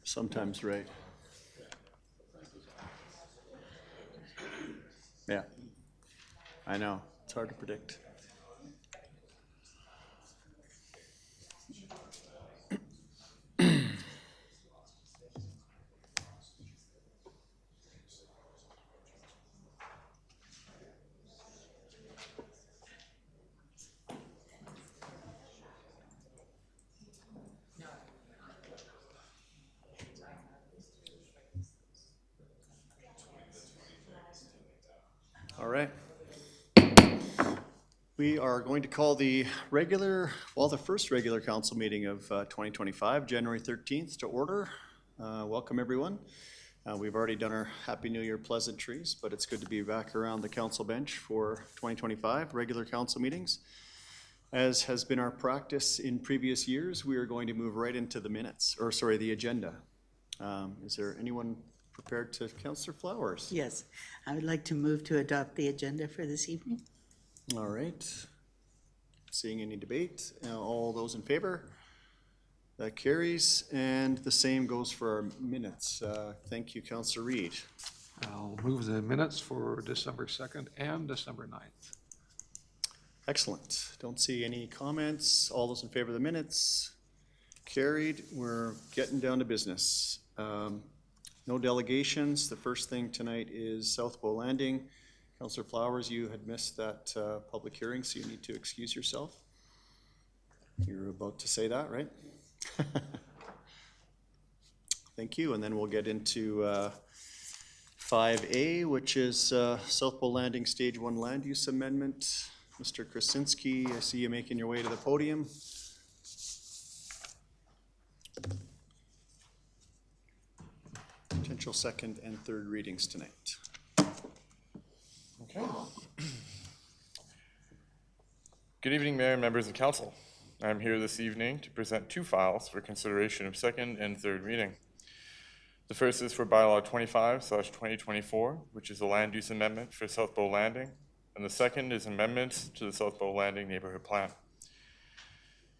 Sometimes, right? Yeah, I know. It's hard to predict. All right. We are going to call the first regular council meeting of 2025, January 13th, to order. Welcome, everyone. We've already done our Happy New Year pleasantries, but it's good to be back around the council bench for 2025 regular council meetings. As has been our practice in previous years, we are going to move right into the agenda. Is there anyone prepared to? Councillor Flowers? Yes, I would like to move to adopt the agenda for this evening. All right. Seeing any debate, all those in favor? That carries, and the same goes for our minutes. Thank you, Councillor Reid. I'll move the minutes for December 2nd and December 9th. Excellent. Don't see any comments. All those in favor of the minutes? Carried. We're getting down to business. No delegations. The first thing tonight is South Bow Landing. Councillor Flowers, you had missed that public hearing, so you need to excuse yourself. You're about to say that, right? Thank you. And then we'll get into 5A, which is South Bow Landing Stage 1 Land Use Amendment. Mr. Krasinski, I see you making your way to the podium. Potential second and third readings tonight. Okay. Good evening, Mayor and members of Council. I'm here this evening to present two files for consideration of second and third reading. The first is for Bylaw 25/2024, which is a land use amendment for South Bow Landing, and the second is amendments to the South Bow Landing Neighborhood Plan.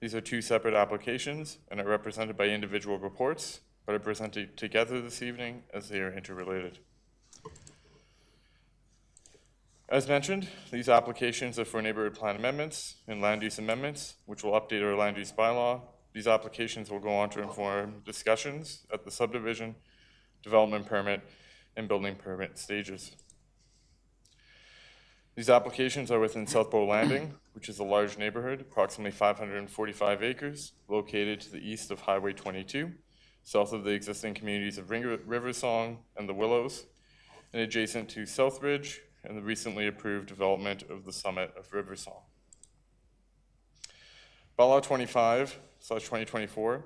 These are two separate applications and are represented by individual reports, but are presented together this evening as they are interrelated. As mentioned, these applications are for neighborhood plan amendments and land use amendments, which will update our land use bylaw. These applications will go on to inform discussions at the subdivision, development permit, and building permit stages. These applications are within South Bow Landing, which is a large neighborhood, approximately 545 acres, located to the east of Highway 22, south of the existing communities of Riversong and the Willows, and adjacent to Southridge and the recently approved development of the summit of Riversong. Bylaw 25/2024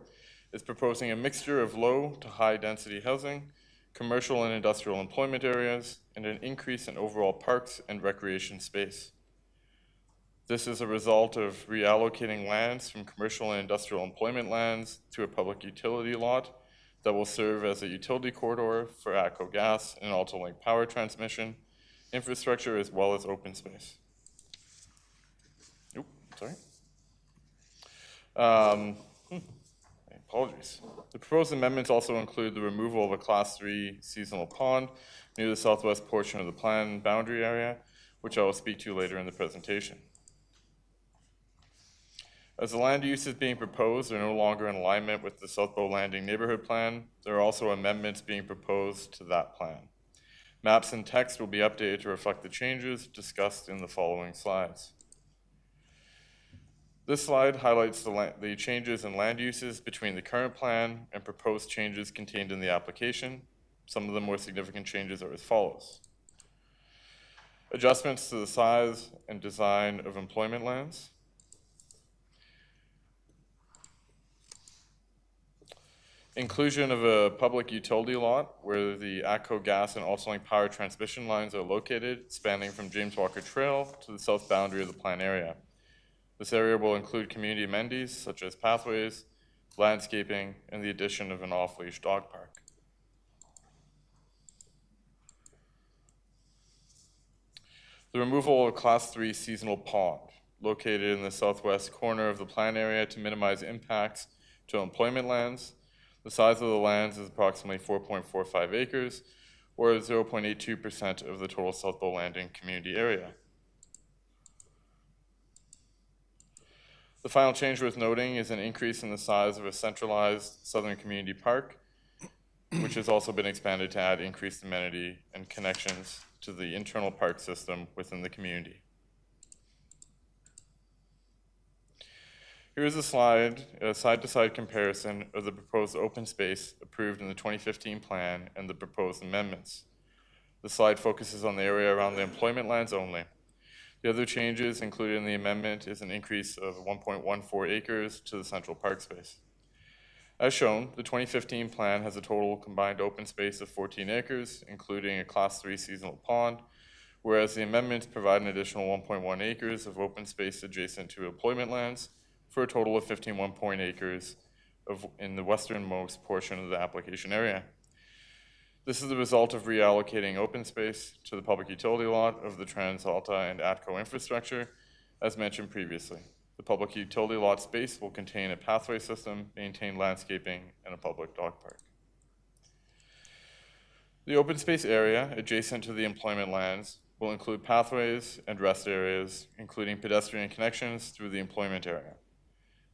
is proposing a mixture of low to high density housing, commercial and industrial employment areas, and an increase in overall parks and recreation space. This is a result of reallocating lands from commercial and industrial employment lands to a public utility lot that will serve as a utility corridor for ATCO Gas and AltaLink power transmission, infrastructure, as well as open space. Apologies. The proposed amendments also include the removal of a Class 3 seasonal pond near the southwest portion of the plan boundary area, which I will speak to later in the presentation. As the land uses being proposed are no longer in alignment with the South Bow Landing Neighborhood Plan, there are also amendments being proposed to that plan. Maps and text will be updated to reflect the changes discussed in the following slides. This slide highlights the changes in land uses between the current plan and proposed changes contained in the application. Some of the more significant changes are as follows. Adjustments to the size and design of employment lands. Inclusion of a public utility lot where the ATCO Gas and AltaLink power transmission lines are located, spanning from James Walker Trail to the south boundary of the plan area. This area will include community amenities such as pathways, landscaping, and the addition of an off-leash dog park. The removal of a Class 3 seasonal pond located in the southwest corner of the plan area to minimize impacts to employment lands. The size of the lands is approximately 4.45 acres, or 0.82% of the total South Bow Landing community area. The final change worth noting is an increase in the size of a centralized Southern Community Park, which has also been expanded to add increased amenity and connections to the internal park system within the community. Here is a slide, a side-to-side comparison of the proposed open space approved in the 2015 plan and the proposed amendments. The slide focuses on the area around the employment lands only. The other changes included in the amendment is an increase of 1.14 acres to the central park space. As shown, the 2015 plan has a total combined open space of 14 acres, including a Class 3 seasonal pond, whereas the amendments provide an additional 1.1 acres of open space adjacent to employment lands, for a total of 51 acres in the westernmost portion of the application area. This is the result of reallocating open space to the public utility lot of the TransAlta and ATCO infrastructure, as mentioned previously. The public utility lot space will contain a pathway system, maintain landscaping, and a public dog park. The open space area adjacent to the employment lands will include pathways and rest areas, including pedestrian connections through the employment area.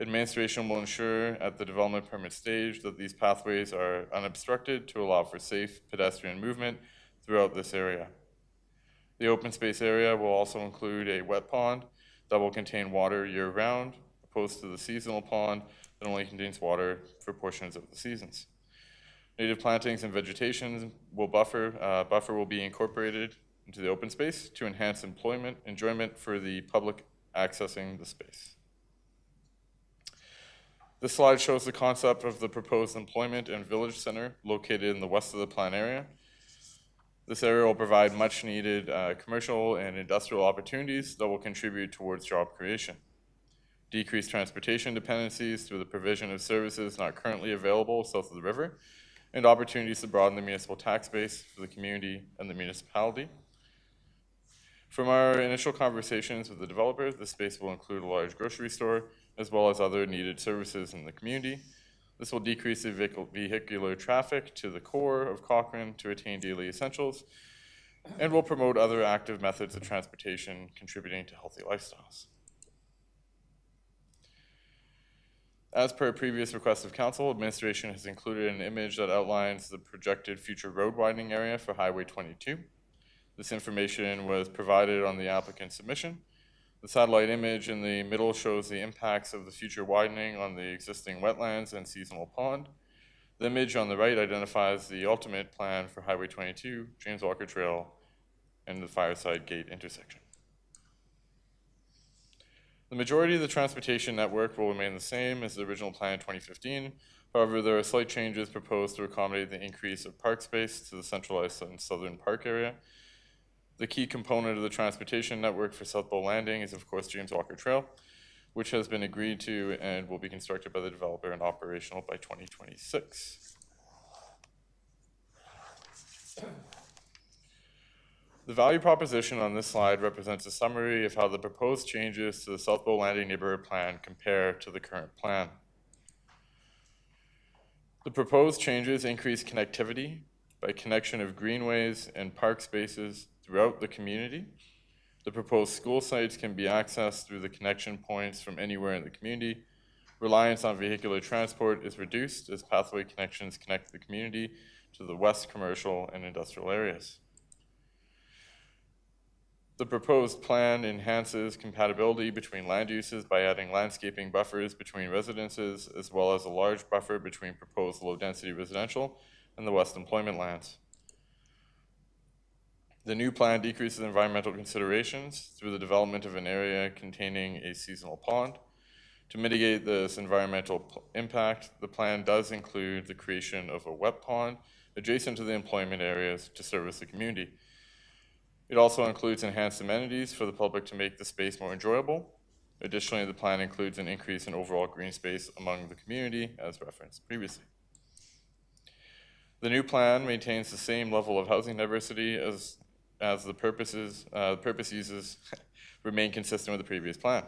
Administration will ensure at the development permit stage that these pathways are unobstructed to allow for safe pedestrian movement throughout this area. The open space area will also include a wet pond that will contain water year-round, opposed to the seasonal pond that only contains water for portions of the seasons. Native plantings and vegetation will buffer will be incorporated into the open space to enhance enjoyment for the public accessing the space. This slide shows the concept of the proposed employment and village center located in the west of the plan area. This area will provide much needed commercial and industrial opportunities that will contribute towards job creation. Decrease transportation dependencies through the provision of services not currently available south of the river, and opportunities to broaden the municipal tax base for the community and the municipality. From our initial conversations with the developer, the space will include a large grocery store, as well as other needed services in the community. This will decrease the vehicular traffic to the core of Cochrane to attain daily essentials, and will promote other active methods of transportation contributing to healthy lifestyles. As per a previous request of council, administration has included an image that outlines the projected future road widening area for Highway 22. This information was provided on the applicant's submission. The satellite image in the middle shows the impacts of the future widening on the existing wetlands and seasonal pond. The image on the right identifies the ultimate plan for Highway 22, James Walker Trail, and the Fireside Gate intersection. The majority of the transportation network will remain the same as the original plan in 2015. However, there are slight changes proposed to accommodate the increase of park space to the centralized and southern park area. The key component of the transportation network for South Bow Landing is, of course, James Walker Trail, which has been agreed to and will be constructed by the developer and operational by 2026. The value proposition on this slide represents a summary of how the proposed changes to the South Bow Landing neighborhood plan compare to the current plan. The proposed changes increase connectivity by connection of greenways and park spaces throughout the community. The proposed school sites can be accessed through the connection points from anywhere in the community. Reliance on vehicular transport is reduced as pathway connections connect the community to the west commercial and industrial areas. The proposed plan enhances compatibility between land uses by adding landscaping buffers between residences, as well as a large buffer between proposed low-density residential and the west employment lands. The new plan decreases environmental considerations through the development of an area containing a seasonal pond. To mitigate this environmental impact, the plan does include the creation of a wet pond adjacent to the employment areas to service the community. It also includes enhanced amenities for the public to make the space more enjoyable. Additionally, the plan includes an increase in overall green space among the community, as referenced previously. The new plan maintains the same level of housing diversity as as the purpose uses remain consistent with the previous plan.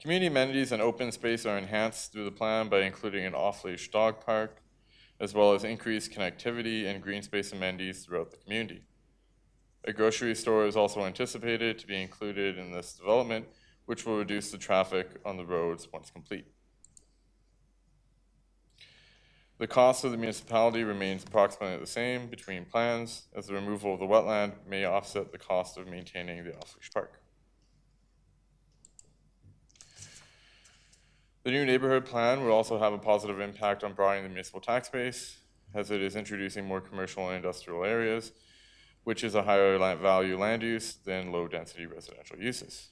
Community amenities and open space are enhanced through the plan by including an off-leash dog park, as well as increased connectivity and green space amenities throughout the community. A grocery store is also anticipated to be included in this development, which will reduce the traffic on the roads once complete. The cost of the municipality remains approximately the same between plans, as the removal of the wetland may offset the cost of maintaining the off-leash park. The new neighborhood plan will also have a positive impact on broadening the municipal tax base, as it is introducing more commercial and industrial areas, which is a higher value land use than low-density residential uses.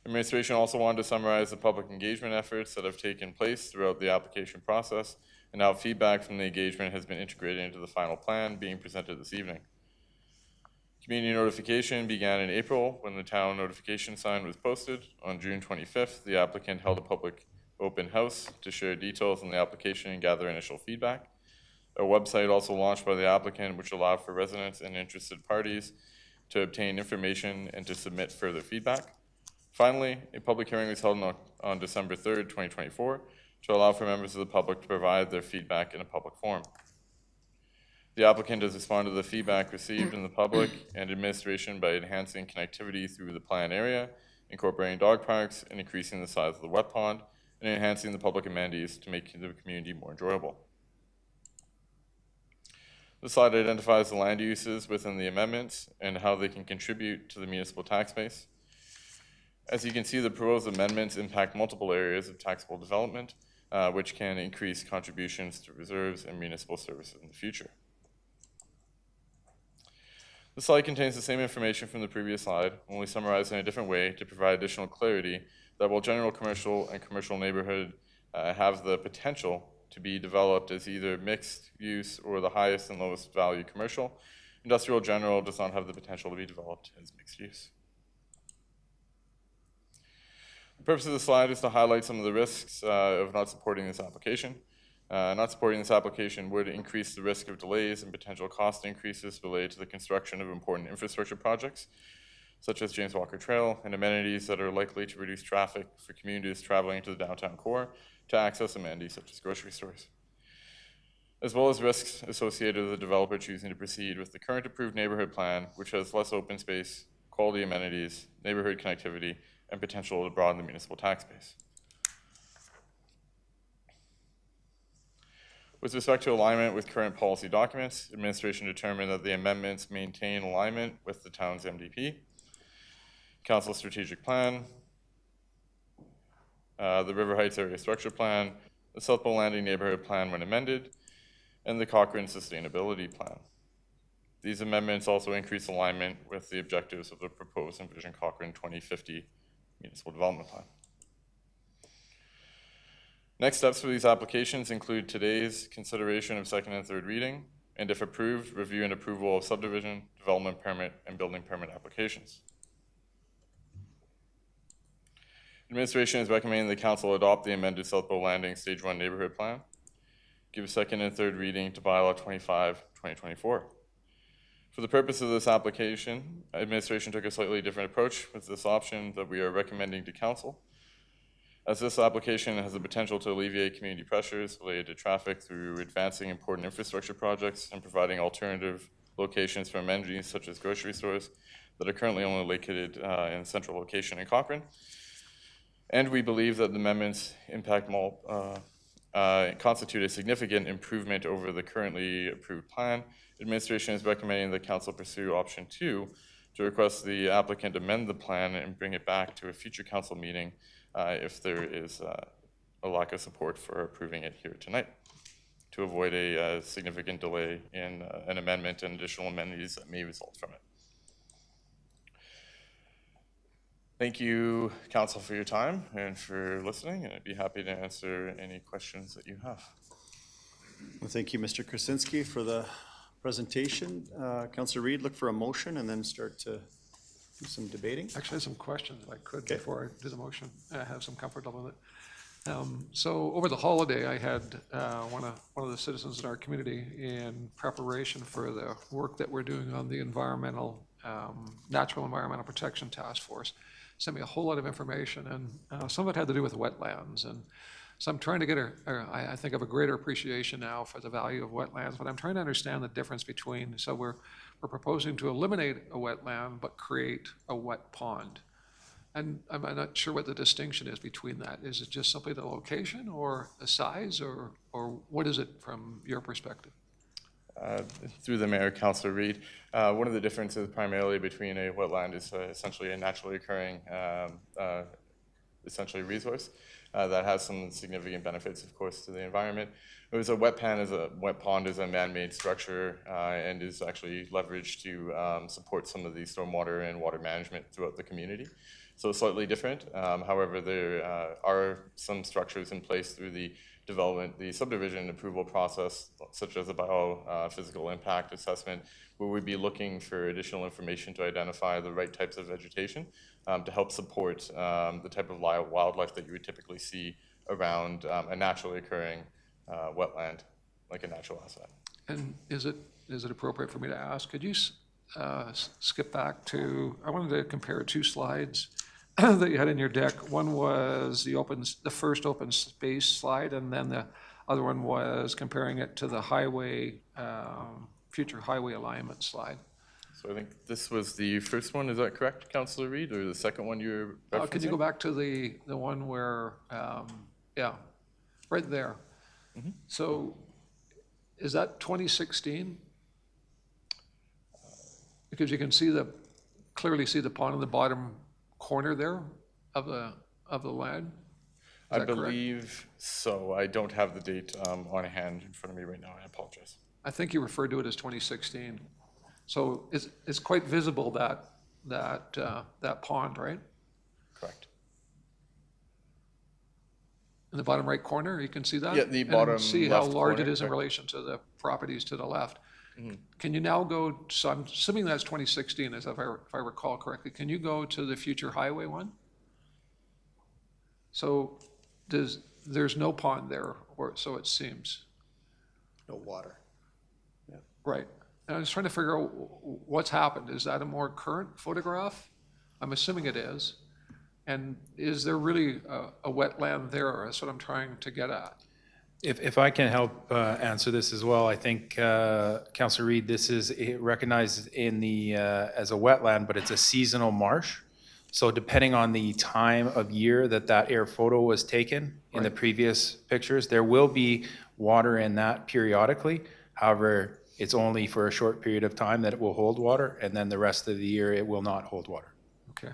Administration also wanted to summarize the public engagement efforts that have taken place throughout the application process and how feedback from the engagement has been integrated into the final plan being presented this evening. Community notification began in April when the town notification sign was posted. On June 25th, the applicant held a public open house to share details on the application and gather initial feedback. A website also launched by the applicant, which allowed for residents and interested parties to obtain information and to submit further feedback. Finally, a public hearing was held on December 3rd, 2024, to allow for members of the public to provide their feedback in a public forum. The applicant has responded to the feedback received in the public and administration by enhancing connectivity through the plan area, incorporating dog parks, and increasing the size of the wet pond, and enhancing the public amenities to make the community more enjoyable. The slide identifies the land uses within the amendments and how they can contribute to the municipal tax base. As you can see, the proposed amendments impact multiple areas of taxable development, which can increase contributions to reserves and municipal services in the future. The slide contains the same information from the previous slide, only summarized in a different way to provide additional clarity that while general commercial and commercial neighborhood have the potential to be developed as either mixed use or the highest and lowest value commercial, industrial general does not have the potential to be developed as mixed use. The purpose of the slide is to highlight some of the risks of not supporting this application. Not supporting this application would increase the risk of delays and potential cost increases related to the construction of important infrastructure projects, such as James Walker Trail and amenities that are likely to reduce traffic for communities traveling to the downtown core to access amenities such as grocery stores, as well as risks associated with the developer choosing to proceed with the current approved neighborhood plan, which has less open space, quality amenities, neighborhood connectivity, and potential to broaden the municipal tax base. With respect to alignment with current policy documents, administration determined that the amendments maintain alignment with the town's MDP, council strategic plan, the River Heights Area Structure Plan, the South Bow Landing Neighborhood Plan when amended, and the Cochrane Sustainability Plan. These amendments also increase alignment with the objectives of the proposed Envision Cochrane 2050 Municipal Development Plan. Next steps for these applications include today's consideration of second and third reading, and if approved, review and approval of subdivision, development permit, and building permit applications. Administration is recommending the council adopt the amended South Bow Landing Stage 1 Neighborhood Plan, give second and third reading to Bylaw 25/2024. For the purpose of this application, administration took a slightly different approach with this option that we are recommending to council. As this application has the potential to alleviate community pressures related to traffic through advancing important infrastructure projects and providing alternative locations for amenities such as grocery stores that are currently only located in central location in Cochrane. And we believe that the amendments constitute a significant improvement over the currently approved plan. Administration is recommending that council pursue option 2 to request the applicant amend the plan and bring it back to a future council meeting if there is a lack of support for approving it here tonight, to avoid a significant delay in an amendment and additional amenities that may result from it. Thank you, council, for your time and for listening, and I'd be happy to answer any questions that you have. Well, thank you, Mr. Krasinski, for the presentation. Councilor Reid, look for a motion and then start to do some debating. Actually, I have some questions if I could Okay. before I do the motion. I have some comfort level with it. So over the holiday, I had one of the citizens in our community, in preparation for the work that we're doing on the Natural Environmental Protection Task Force, sent me a whole lot of information, and some of it had to do with wetlands. And so I'm trying to get I think of a greater appreciation now for the value of wetlands, but I'm trying to understand the difference between, so we're proposing to eliminate a wetland but create a wet pond. And I'm not sure what the distinction is between that. Is it just simply the location or the size, or what is it from your perspective? Through the mayor, Councillor Reid, one of the differences primarily between a wetland is essentially a naturally occurring essentially resource that has some significant benefits, of course, to the environment. Whereas a wet pond is a man-made structure and is actually leveraged to support some of the stormwater and water management throughout the community. So slightly different. However, there are some structures in place through the subdivision approval process, such as a biophysical impact assessment, where we'd be looking for additional information to identify the right types of vegetation to help support the type of wildlife that you would typically see around a naturally occurring wetland, like a natural asset. And is it appropriate for me to ask, could you skip back to, I wanted to compare two slides that you had in your deck. One was the first open space slide, and then the other one was comparing it to the future highway alignment slide. So I think this was the first one, is that correct, Councillor Reid, or the second one you were referencing? Could you go back to the one where, yeah, right there. Mm-hmm. So is that 2016? Because you can clearly see the pond in the bottom corner there of the land. I believe so. I don't have the date on hand in front of me right now. I apologize. I think you referred to it as 2016. So it's quite visible, that pond, right? Correct. In the bottom right corner, you can see that? Yeah, the bottom and see how left large corner, it is in correct. relation to the properties to the left. Mm-hmm. Can you now go, so I'm assuming that's 2016, if I recall correctly. Can you go to the future highway one? So there's no pond there, or so it seems. No water. Right. And I was trying to figure out what's happened. Is that a more current photograph? I'm assuming it is. And is there really a wetland there? That's what I'm trying to get at. If I can help answer this as well, I think, Councillor Reid, this is recognized as a wetland, but it's a seasonal marsh. So depending on the time of year that air photo was taken in the previous pictures, there will be water in that periodically. However, it's only for a short period of time that it will hold water, and then the rest of the year it will not hold water. Okay.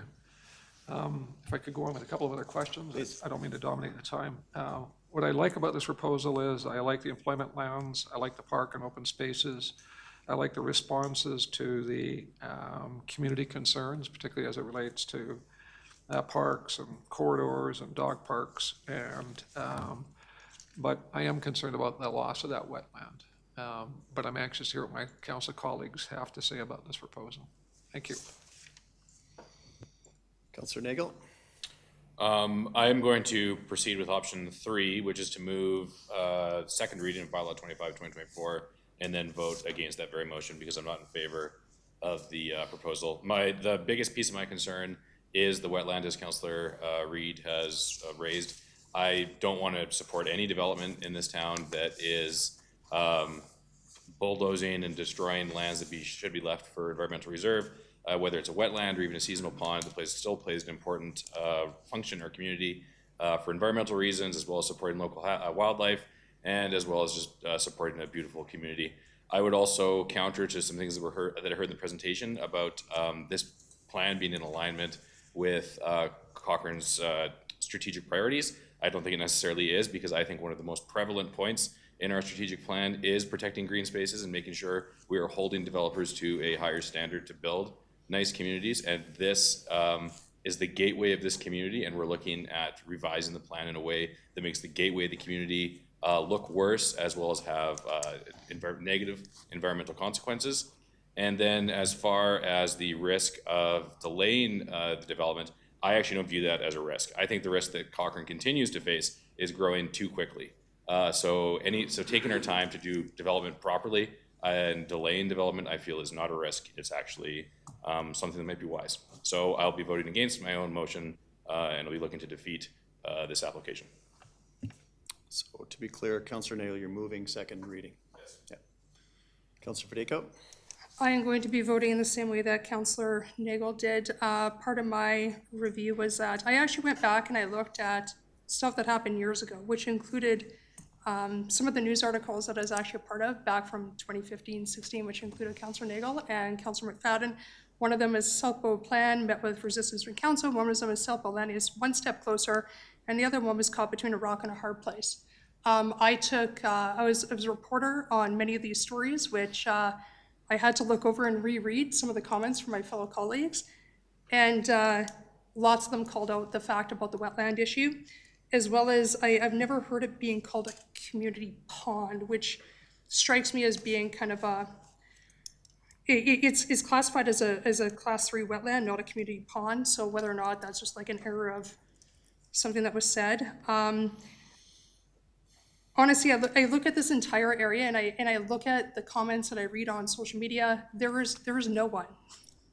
If I could go on with a couple of other questions. Please. I don't mean to dominate the time. What I like about this proposal is I like the employment lands, I like the park and open spaces, I like the responses to the community concerns, particularly as it relates to parks and corridors and dog parks, and but I am concerned about the loss of that wetland. But I'm anxious to hear what my council colleagues have to say about this proposal. Thank you. Councillor Nagel? I am going to proceed with option 3, which is to move second reading of bylaw 25/2024 and then vote against that very motion because I'm not in favor of the proposal. The biggest piece of my concern is the wetland, as Councillor Reid has raised. I don't want to support any development in this town that is bulldozing and destroying lands that should be left for environmental reserve. Whether it's a wetland or even a seasonal pond, the place still plays an important function in our community for environmental reasons, as well as supporting local wildlife, and as well as just supporting a beautiful community. I would also counter to some things that I heard in the presentation about this plan being in alignment with Cochrane's strategic priorities. I don't think it necessarily is, because I think one of the most prevalent points in our strategic plan is protecting green spaces and making sure we are holding developers to a higher standard to build nice communities, and this is the gateway of this community, and we're looking at revising the plan in a way that makes the gateway of the community look worse, as well as have negative environmental consequences. And then as far as the risk of delaying the development, I actually don't view that as a risk. I think the risk that Cochrane continues to face is growing too quickly. So taking our time to do development properly and delaying development, I feel is not a risk. It's actually something that might be wise. So I'll be voting against my own motion, and I'll be looking to defeat this application. So to be clear, Councillor Nagle, you're moving second reading? Yes. Yeah. Councillor Federico? I am going to be voting in the same way that Councillor Nagel did. Part of my review was that I actually went back and I looked at stuff that happened years ago, which included some of the news articles that I was actually a part of back from 2015-16, which included Councillor Nagel and Councillor McFadden. One of them is South Bow Plan, met with Resistance Ring Council. One of them is South Bow Land is one step closer, and the other one was caught between a rock and a hard place. I was a reporter on many of these stories, which I had to look over and reread some of the comments from my fellow colleagues. And lots of them called out the fact about the wetland issue, as well as I've never heard it being called a community pond, which strikes me as being kind of it's classified as a class 3 wetland, not a community pond. So whether or not that's just like an error of something that was said. Honestly, I look at this entire area and I look at the comments that I read on social media. There is no one.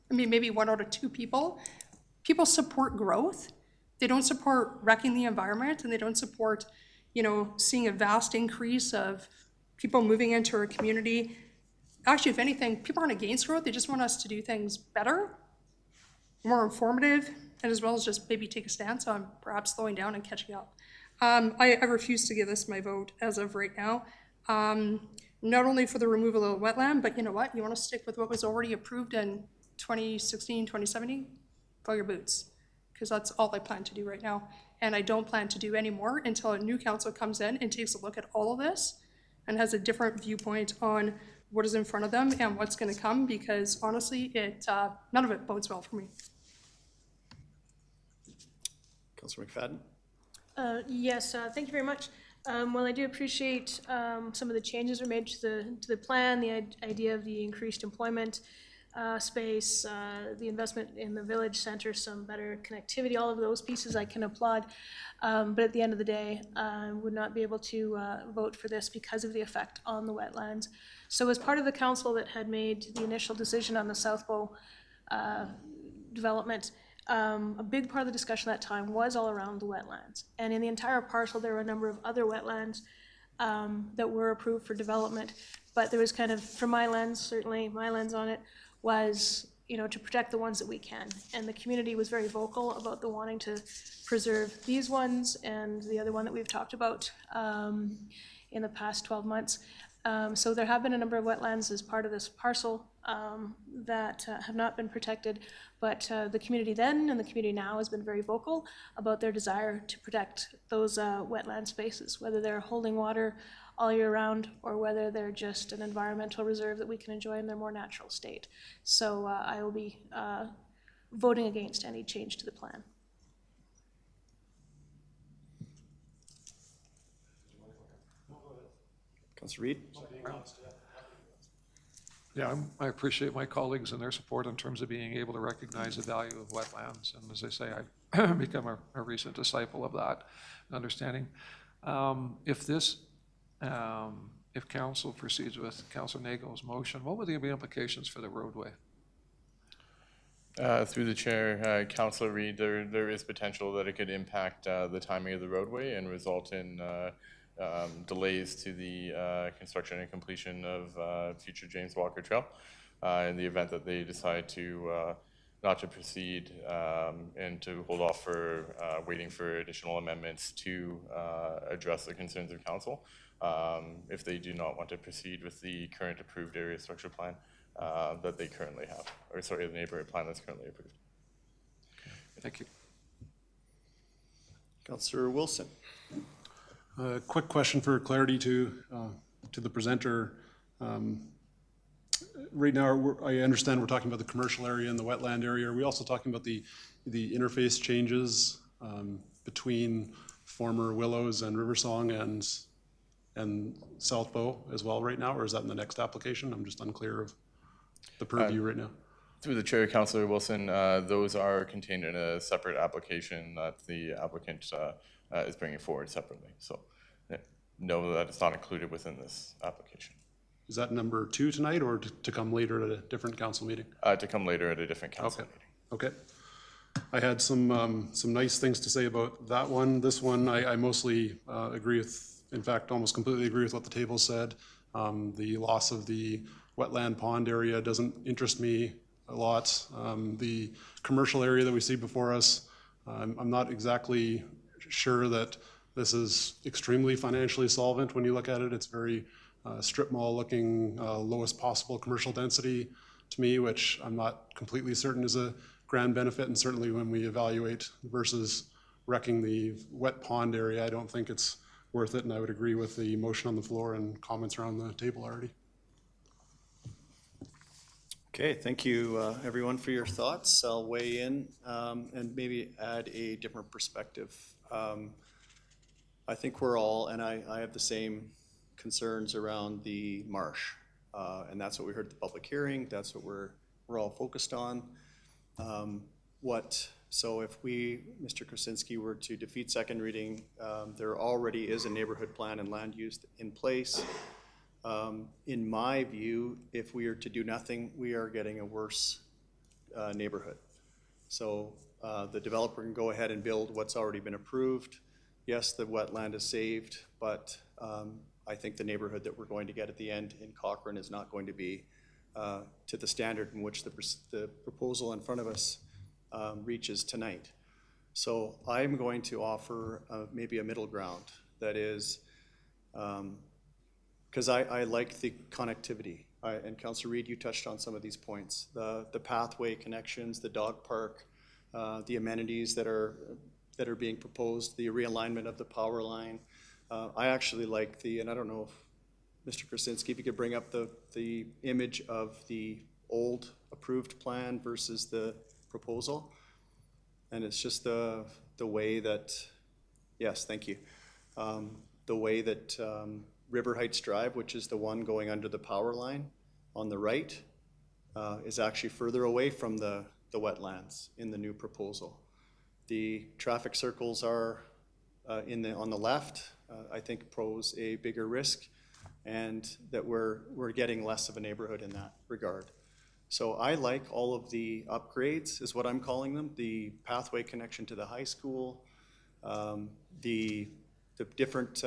I mean, maybe 1 out of 2 people. People support growth. They don't support wrecking the environment, and they don't support, seeing a vast increase of people moving into our community. Actually, if anything, people aren't against growth. They just want us to do things better, more informative, and as well as just maybe take a stance on perhaps slowing down and catching up. I refuse to give this my vote as of right now. Not only for the removal of the wetland, but you know what? You want to stick with what was already approved in 2016, 2017? Fill your boots, because that's all I plan to do right now. And I don't plan to do any more until a new council comes in and takes a look at all of this and has a different viewpoint on what is in front of them and what's going to come, because honestly, none of it bodes well for me. Councillor McFadden? Yes, thank you very much. Well, I do appreciate some of the changes were made to the plan, the idea of the increased employment space, the investment in the village center, some better connectivity, all of those pieces I can applaud. But at the end of the day, I would not be able to vote for this because of the effect on the wetlands. So as part of the council that had made the initial decision on the South Bow development, a big part of the discussion at that time was all around the wetlands. And in the entire parcel, there were a number of other wetlands that were approved for development. But there was kind of, from my lens, certainly my lens on it, was to protect the ones that we can. And the community was very vocal about the wanting to preserve these ones and the other one that we've talked about in the past 12 months. So there have been a number of wetlands as part of this parcel that have not been protected, but the community then and the community now has been very vocal about their desire to protect those wetland spaces, whether they're holding water all year round or whether they're just an environmental reserve that we can enjoy in their more natural state. So I will be voting against any change to the plan. Councillor Reid? Yeah, I appreciate my colleagues and their support in terms of being able to recognize the value of wetlands. And as I say, I've become a recent disciple of that understanding. If council proceeds with Councillor Nagel's motion, what would the implications for the roadway? Through the chair, Councillor Reid, there is potential that it could impact the timing of the roadway and result in delays to the construction and completion of future James Walker Trail in the event that they decide to not to proceed and to hold off for waiting for additional amendments to address the concerns of council if they do not want to proceed with the current approved area structure plan that they currently have, or sorry, the neighborhood plan that's currently approved. Thank you. Councillor Wilson? Quick question for clarity to the presenter. Right now, I understand we're talking about the commercial area and the wetland area. Are we also talking about the interface changes between former Willows and Riversong and South Bow as well right now, or is that in the next application? I'm just unclear of the purview right now. Through the chair, Councillor Wilson, those are contained in a separate application that the applicant is bringing forward separately. So no, that is not included within this application. Is that number 2 tonight, or to come later at a different council meeting? To come later at a different council Okay. meeting. Okay. I had some nice things to say about that one. This one, I mostly agree with, in fact, almost completely agree with what the table said. The loss of the wetland pond area doesn't interest me a lot. The commercial area that we see before us, I'm not exactly sure that this is extremely financially solvent when you look at it. It's very strip mall looking, lowest possible commercial density to me, which I'm not completely certain is a grand benefit, and certainly when we evaluate versus wrecking the wet pond area, I don't think it's worth it, and I would agree with the motion on the floor and comments around the table already. Okay, thank you, everyone, for your thoughts. I'll weigh in and maybe add a different perspective. I think we're all, and I have the same concerns around the marsh, and that's what we heard at the public hearing. That's what we're all focused on. So if we, Mr. Krasinski, were to defeat second reading, there already is a neighborhood plan and land use in place. In my view, if we are to do nothing, we are getting a worse neighborhood. So the developer can go ahead and build what's already been approved. Yes, the wetland is saved, but I think the neighborhood that we're going to get at the end in Cochrane is not going to be to the standard in which the proposal in front of us reaches tonight. So I'm going to offer maybe a middle ground that is, because I like the connectivity. And Councillor Reid, you touched on some of these points. The pathway connections, the dog park, the amenities that are being proposed, the realignment of the power line. I actually like and I don't know if Mr. Krasinski, if you could bring up the image of the old approved plan versus the proposal. And it's just the way that, yes, thank you. The way that River Heights Drive, which is the one going under the power line on the right, is actually further away from the wetlands in the new proposal. The traffic circles are on the left, I think pose a bigger risk, and that we're getting less of a neighborhood in that regard. So I like all of the upgrades, is what I'm calling them, the pathway connection to the high school, the different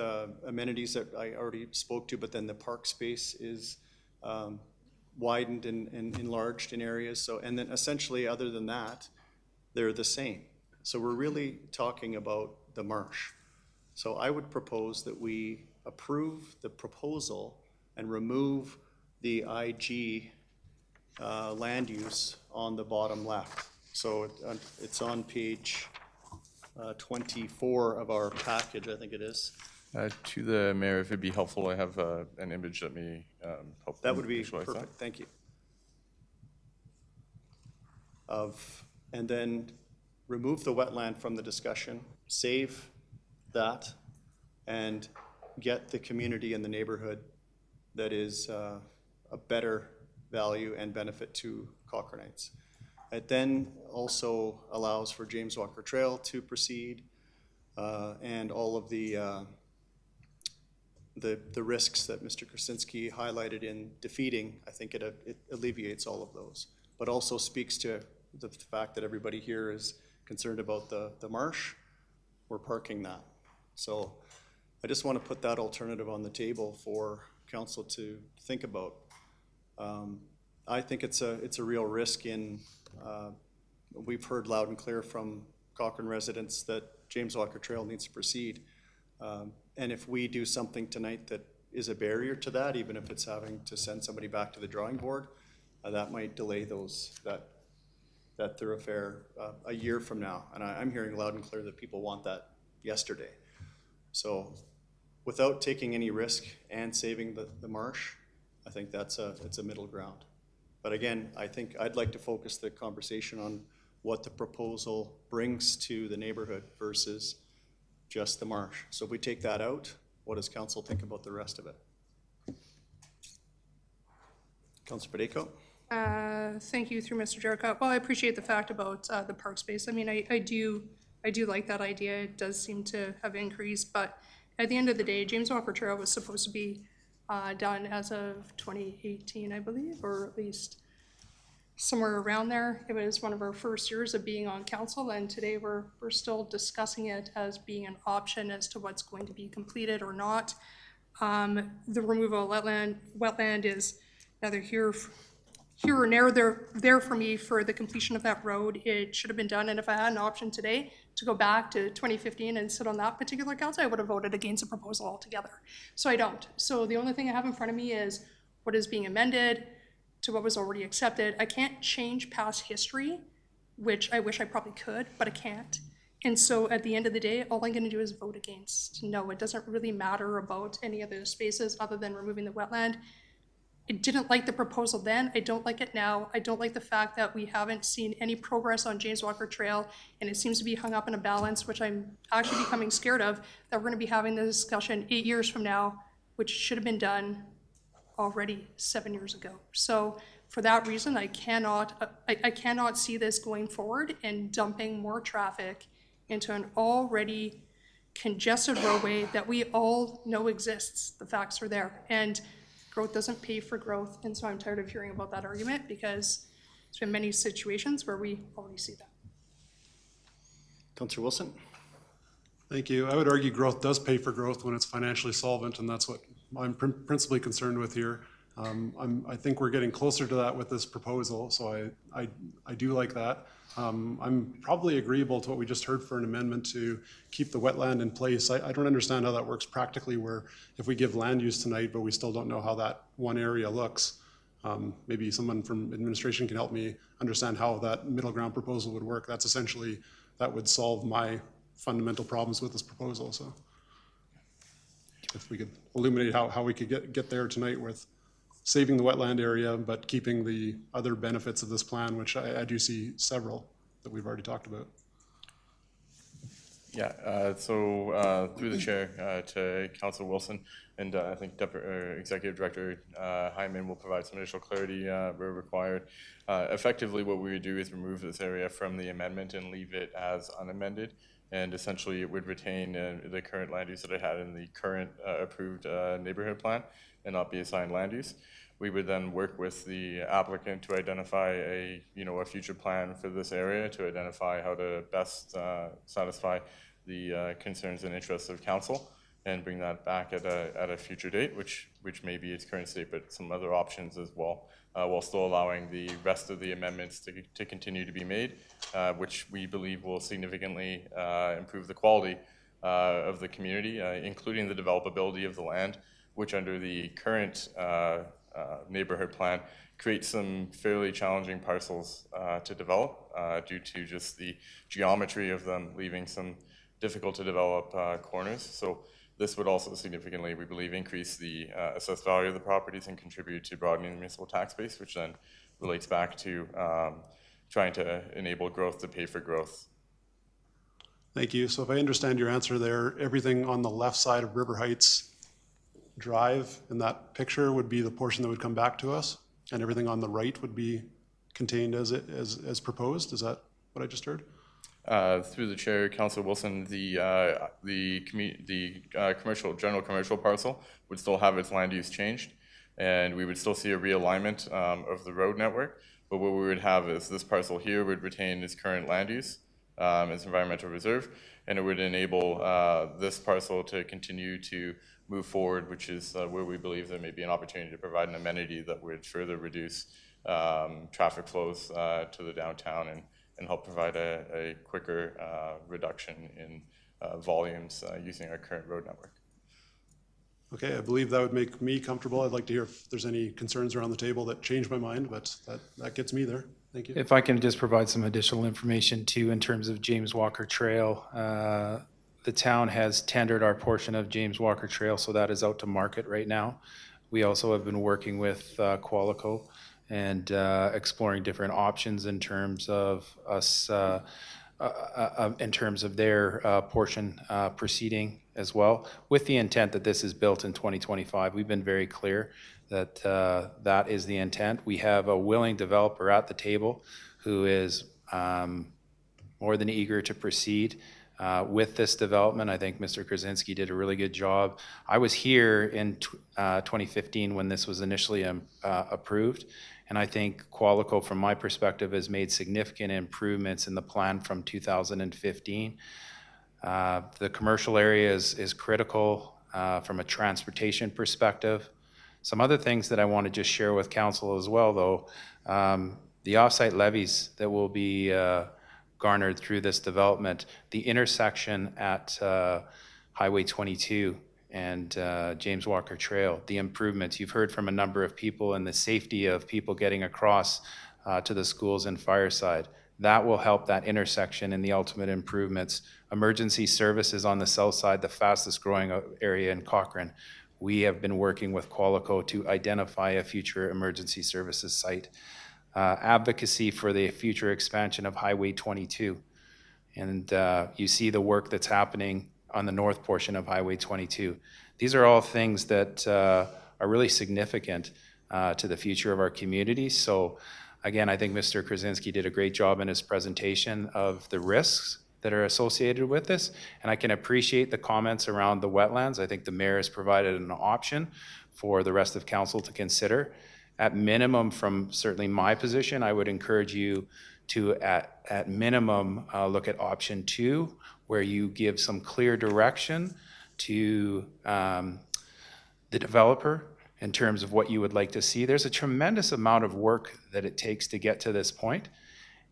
amenities that I already spoke to, but then the park space is widened and enlarged in areas. So, and then essentially, other than that, they're the same. So we're really talking about the marsh. So I would propose that we approve the proposal and remove the IG land use on the bottom left. So it's on page 24 of our package, I think it is. To the mayor, if it'd be helpful, I have an image that may help. That would be visualize that. perfect, thank you. And then remove the wetland from the discussion, save that, and get the community and the neighborhood that is a better value and benefit to Cochranites. It then also allows for James Walker Trail to proceed and all of the risks that Mr. Krasinski highlighted in defeating. I think it alleviates all of those, but also speaks to the fact that everybody here is concerned about the marsh. We're parking that. So I just want to put that alternative on the table for council to think about. I think it's a real risk in, we've heard loud and clear from Cochrane residents that James Walker Trail needs to proceed. And if we do something tonight that is a barrier to that, even if it's having to send somebody back to the drawing board, that might delay that thoroughfare a year from now. And I'm hearing loud and clear that people want that yesterday. So without taking any risk and saving the marsh, I think it's a middle ground. But again, I think I'd like to focus the conversation on what the proposal brings to the neighborhood versus just the marsh. So if we take that out, what does council think about the rest of it? Councilor Padeco? Thank you through Mr. Jericho. Well, I appreciate the fact about the park space. I mean, I do like that idea. It does seem to have increased, but at the end of the day, James Walker Trail was supposed to be done as of 2018, I believe, or at least somewhere around there. It was one of our first years of being on council, and today we're still discussing it as being an option as to what's going to be completed or not. The removal of wetland is neither here or there for me for the completion of that road. It should have been done, and if I had an option today to go back to 2015 and sit on that particular council, I would have voted against the proposal altogether. So I don't. So the only thing I have in front of me is what is being amended to what was already accepted. I can't change past history, which I wish I probably could, but I can't. And so at the end of the day, all I'm gonna do is vote against. No, it doesn't really matter about any other spaces other than removing the wetland. I didn't like the proposal then, I don't like it now. I don't like the fact that we haven't seen any progress on James Walker Trail, and it seems to be hung up in a balance, which I'm actually becoming scared of, that we're gonna be having this discussion 8 years from now, which should have been done already 7 years ago. So for that reason, I cannot see this going forward and dumping more traffic into an already congested roadway that we all know exists. The facts are there. And growth doesn't pay for growth, and so I'm tired of hearing about that argument because there's been many situations where we already see that. Councillor Wilson? Thank you. I would argue growth does pay for growth when it's financially solvent, and that's what I'm principally concerned with here. I think we're getting closer to that with this proposal, so I do like that. I'm probably agreeable to what we just heard for an amendment to keep the wetland in place. I don't understand how that works practically, where if we give land use tonight, but we still don't know how that one area looks. Maybe someone from administration can help me understand how that middle ground proposal would work. That's essentially, that would solve my fundamental problems with this proposal, so. If we could illuminate how we could get there tonight with saving the wetland area, but keeping the other benefits of this plan, which I do see several that we've already talked about. Yeah, so through the chair to Councilor Wilson, and I think Executive Director Hyman will provide some additional clarity where required. Effectively, what we would do is remove this area from the amendment and leave it as unamended. And essentially, it would retain the current land use that it had in the current approved neighborhood plan and not be assigned land use. We would then work with the applicant to identify a future plan for this area, to identify how to best satisfy the concerns and interests of council, and bring that back at a future date, which may be its current state, but some other options as well, while still allowing the rest of the amendments to continue to be made, which we believe will significantly improve the quality of the community, including the developability of the land, which under the current neighborhood plan creates some fairly challenging parcels to develop due to just the geometry of them, leaving some difficult to develop corners. So this would also significantly, we believe, increase the assessed value of the properties and contribute to broadening the municipal tax base, which then relates back to trying to enable growth to pay for growth. Thank you. So if I understand your answer there, everything on the left side of River Heights Drive in that picture would be the portion that would come back to us, and everything on the right would be contained as proposed. Is that what I just heard? Through the chair, Councilor Wilson, the general commercial parcel would still have its land use changed, and we would still see a realignment of the road network. But what we would have is this parcel here would retain its current land use, its environmental reserve, and it would enable this parcel to continue to move forward, which is where we believe there may be an opportunity to provide an amenity that would further reduce traffic flows to the downtown and help provide a quicker reduction in volumes using our current road network. Okay, I believe that would make me comfortable. I'd like to hear if there's any concerns around the table that change my mind, but that gets me there. Thank you. If I can just provide some additional information too, in terms of James Walker Trail. The town has tendered our portion of James Walker Trail, so that is out to market right now. We also have been working with Qualico and exploring different options in terms of us, in terms of their portion proceeding as well, with the intent that this is built in 2025. We've been very clear that that is the intent. We have a willing developer at the table who is more than eager to proceed with this development. I think Mr. Krasinski did a really good job. I was here in 2015 when this was initially approved, and I think Qualico, from my perspective, has made significant improvements in the plan from 2015. The commercial area is critical from a transportation perspective. Some other things that I want to just share with council as well, though, the offsite levies that will be garnered through this development, the intersection at Highway 22 and James Walker Trail, the improvements. You've heard from a number of people and the safety of people getting across to the schools in Fireside. That will help that intersection and the ultimate improvements. Emergency services on the south side, the fastest growing area in Cochrane. We have been working with Qualico to identify a future emergency services site. Advocacy for the future expansion of Highway 22. And you see the work that's happening on the north portion of Highway 22. These are all things that are really significant to the future of our community. So again, I think Mr. Krasinski did a great job in his presentation of the risks that are associated with this. And I can appreciate the comments around the wetlands. I think the mayor has provided an option for the rest of council to consider. At minimum, from certainly my position, I would encourage you to, at minimum, look at option 2, where you give some clear direction to the developer in terms of what you would like to see. There's a tremendous amount of work that it takes to get to this point,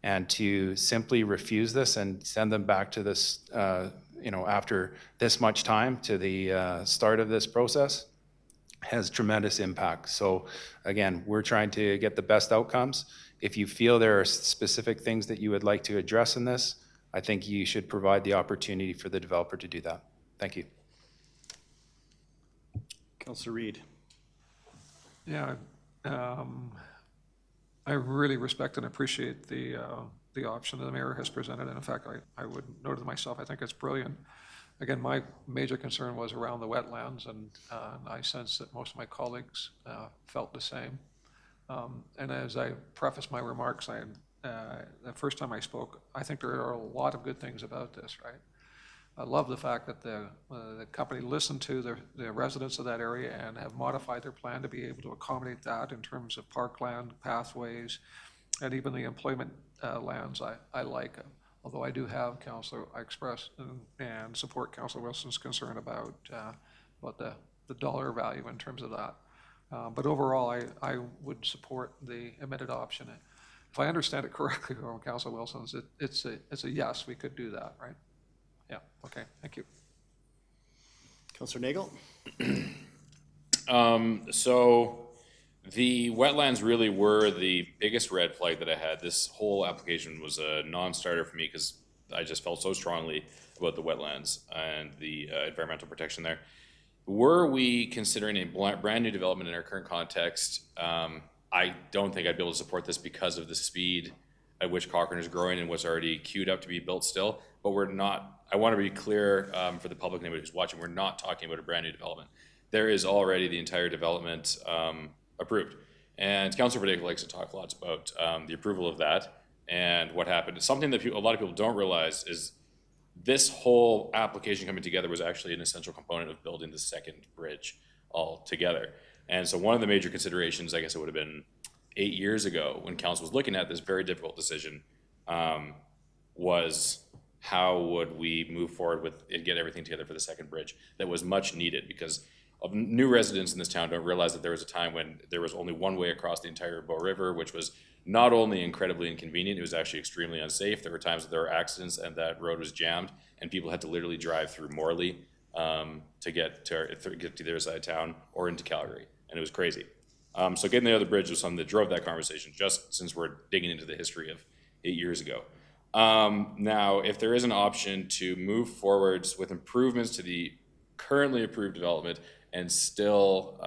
and to simply refuse this and send them back to this, after this much time to the start of this process has tremendous impact. So again, we're trying to get the best outcomes. If you feel there are specific things that you would like to address in this, I think you should provide the opportunity for the developer to do that. Thank you. Councillor Reid. Yeah, I really respect and appreciate the option that the mayor has presented. And in fact, I would note it myself, I think it's brilliant. Again, my major concern was around the wetlands, and I sense that most of my colleagues felt the same. And as I preface my remarks, the first time I spoke, I think there are a lot of good things about this, right? I love the fact that the company listened to the residents of that area and have modified their plan to be able to accommodate that in terms of parkland, pathways, and even the employment lands. I like it. Although I do have I express and support Councillor Wilson's concern about the dollar value in terms of that. But overall, I would support the amended option. If I understand it correctly from Councillor Wilson's, it's a yes, we could do that, right? Yeah, okay, thank you. Councillor Nagel. So the wetlands really were the biggest red flag that I had. This whole application was a non-starter for me because I just felt so strongly about the wetlands and the environmental protection there. Were we considering a brand new development in our current context, I don't think I'd be able to support this because of the speed at which Cochrane is growing and what's already queued up to be built still. But we're not, I want to be clear for the public and anybody who's watching, we're not talking about a brand new development. There is already the entire development approved. And Councillor Verdaek likes to talk lots about the approval of that and what happened. Something that a lot of people don't realize is this whole application coming together was actually an essential component of building the second bridge all together. And so one of the major considerations, I guess it would have been 8 years ago when council was looking at this very difficult decision, was how would we move forward with and get everything together for the second bridge that was much needed, because new residents in this town don't realize that there was a time when there was only one way across the entire Bow River, which was not only incredibly inconvenient, it was actually extremely unsafe. There were times that there were accidents and that road was jammed and people had to literally drive through Morley to get to the other side of town or into Calgary, and it was crazy. So getting the other bridge was something that drove that conversation, just since we're digging into the history of 8 years ago. Now, if there is an option to move forwards with improvements to the currently approved development and still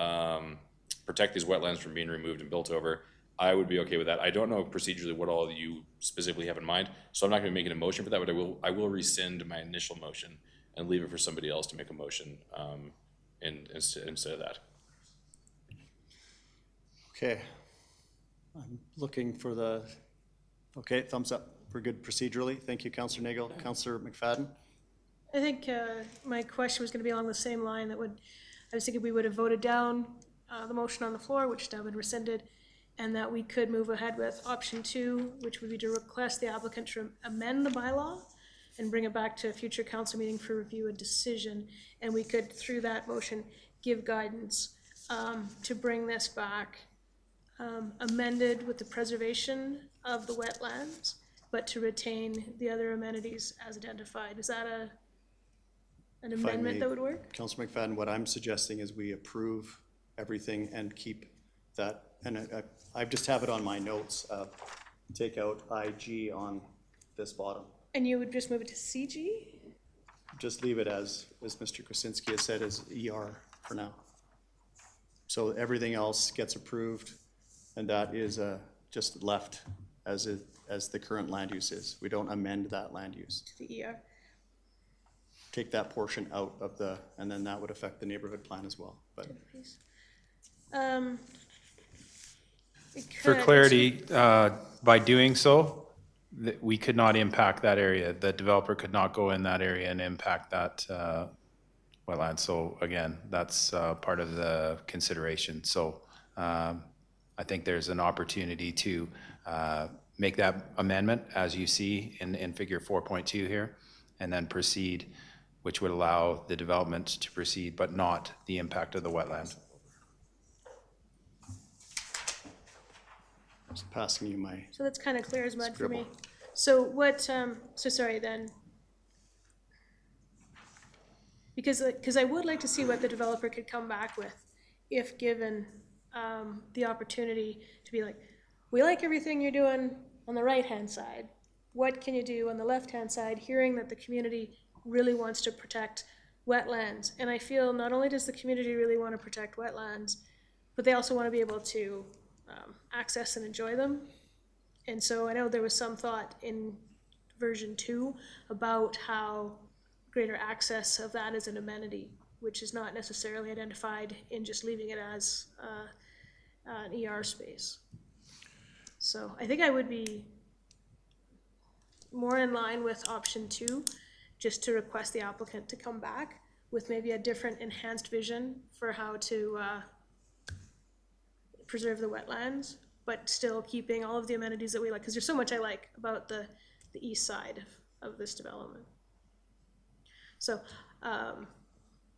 protect these wetlands from being removed and built over, I would be okay with that. I don't know procedurally what all of you specifically have in mind, so I'm not going to be making a motion for that, but I will rescind my initial motion and leave it for somebody else to make a motion instead of that. Okay. I'm looking for the, okay, thumbs up. We're good procedurally. Thank you, Councillor Nagel. Councillor McFadden? I think my question was going to be along the same line I was thinking we would have voted down the motion on the floor, which now been rescinded, and that we could move ahead with option 2, which would be to request the applicant to amend the bylaw and bring it back to a future council meeting for review and decision. And we could, through that motion, give guidance to bring this back amended with the preservation of the wetlands, but to retain the other amenities as identified. Is that an amendment that would work? Councillor McFadden, what I'm suggesting is we approve everything and keep that, and I just have it on my notes, take out IG on this bottom. And you would just move it to CG? Just leave it as Mr. Krasinski has said, as ER for now. So everything else gets approved, and that is just left as the current land use is. We don't amend that land use. To the ER? Take that portion out of and then that would affect the neighborhood plan as well, but. For clarity, by doing so, we could not impact that area. The developer could not go in that area and impact that wetland. So again, that's part of the consideration. So I think there's an opportunity to make that amendment, as you see in figure 4.2 here, and then proceed, which would allow the development to proceed, but not the impact of the wetland. Just passing you my. So that's kind of clear as mud for me. Scribble. So what, so sorry then. Because I would like to see what the developer could come back with if given the opportunity to be like, we like everything you're doing on the right-hand side. What can you do on the left-hand side, hearing that the community really wants to protect wetlands? And I feel not only does the community really want to protect wetlands, but they also want to be able to access and enjoy them. And so I know there was some thought in version 2 about how greater access of that as an amenity, which is not necessarily identified in just leaving it as an ER space. So I think I would be more in line with option 2, just to request the applicant to come back with maybe a different enhanced vision for how to preserve the wetlands, but still keeping all of the amenities that we like, because there's so much I like about the east side of this development. So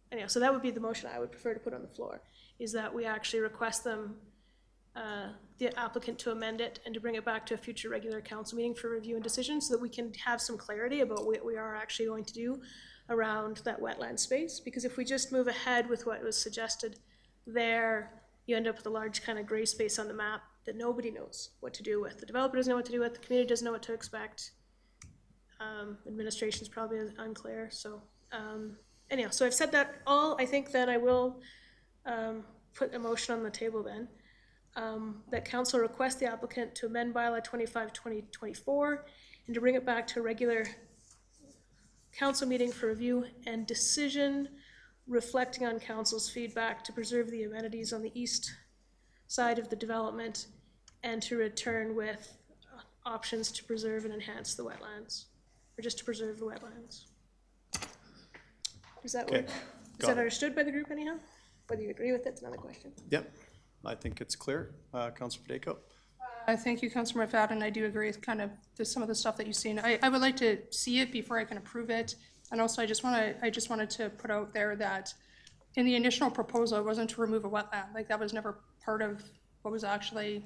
anyhow, so that would be the motion I would prefer to put on the floor, is that we actually request them, the applicant, to amend it and to bring it back to a future regular council meeting for review and decision, so that we can have some clarity about what we are actually going to do around that wetland space. Because if we just move ahead with what was suggested there, you end up with a large kind of gray space on the map that nobody knows what to do with. The developer doesn't know what to do with, the community doesn't know what to expect. Administration's probably unclear, so anyhow, so I've said that all. I think that I will put a motion on the table then, that council request the applicant to amend bylaw 25/2024 and to bring it back to a regular council meeting for review and decision, reflecting on council's feedback to preserve the amenities on the east side of the development and to return with options to preserve and enhance the wetlands, or just to preserve the wetlands. Does that work? Is that understood by the group anyhow? Whether you agree with it's another question. Yep, I think it's clear. Councillor Fideko? Thank you, Councillor McFadden. I do agree with kind of some of the stuff that you've seen. I would like to see it before I can approve it. And also, I just wanted to put out there that in the initial proposal, it wasn't to remove a wetland. Like, that was never part of what was actually,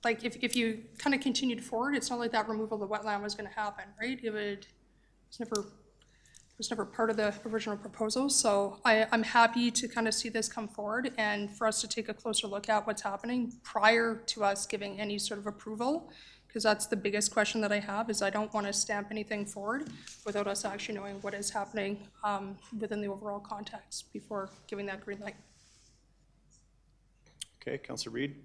like, if you kind of continued forward, it's not like that removal of the wetland was going to happen, right? It was never part of the original proposal. So I'm happy to kind of see this come forward and for us to take a closer look at what's happening prior to us giving any sort of approval, because that's the biggest question that I have, is I don't want to stamp anything forward without us actually knowing what is happening within the overall context before giving that green light. Okay, Councillor Reid?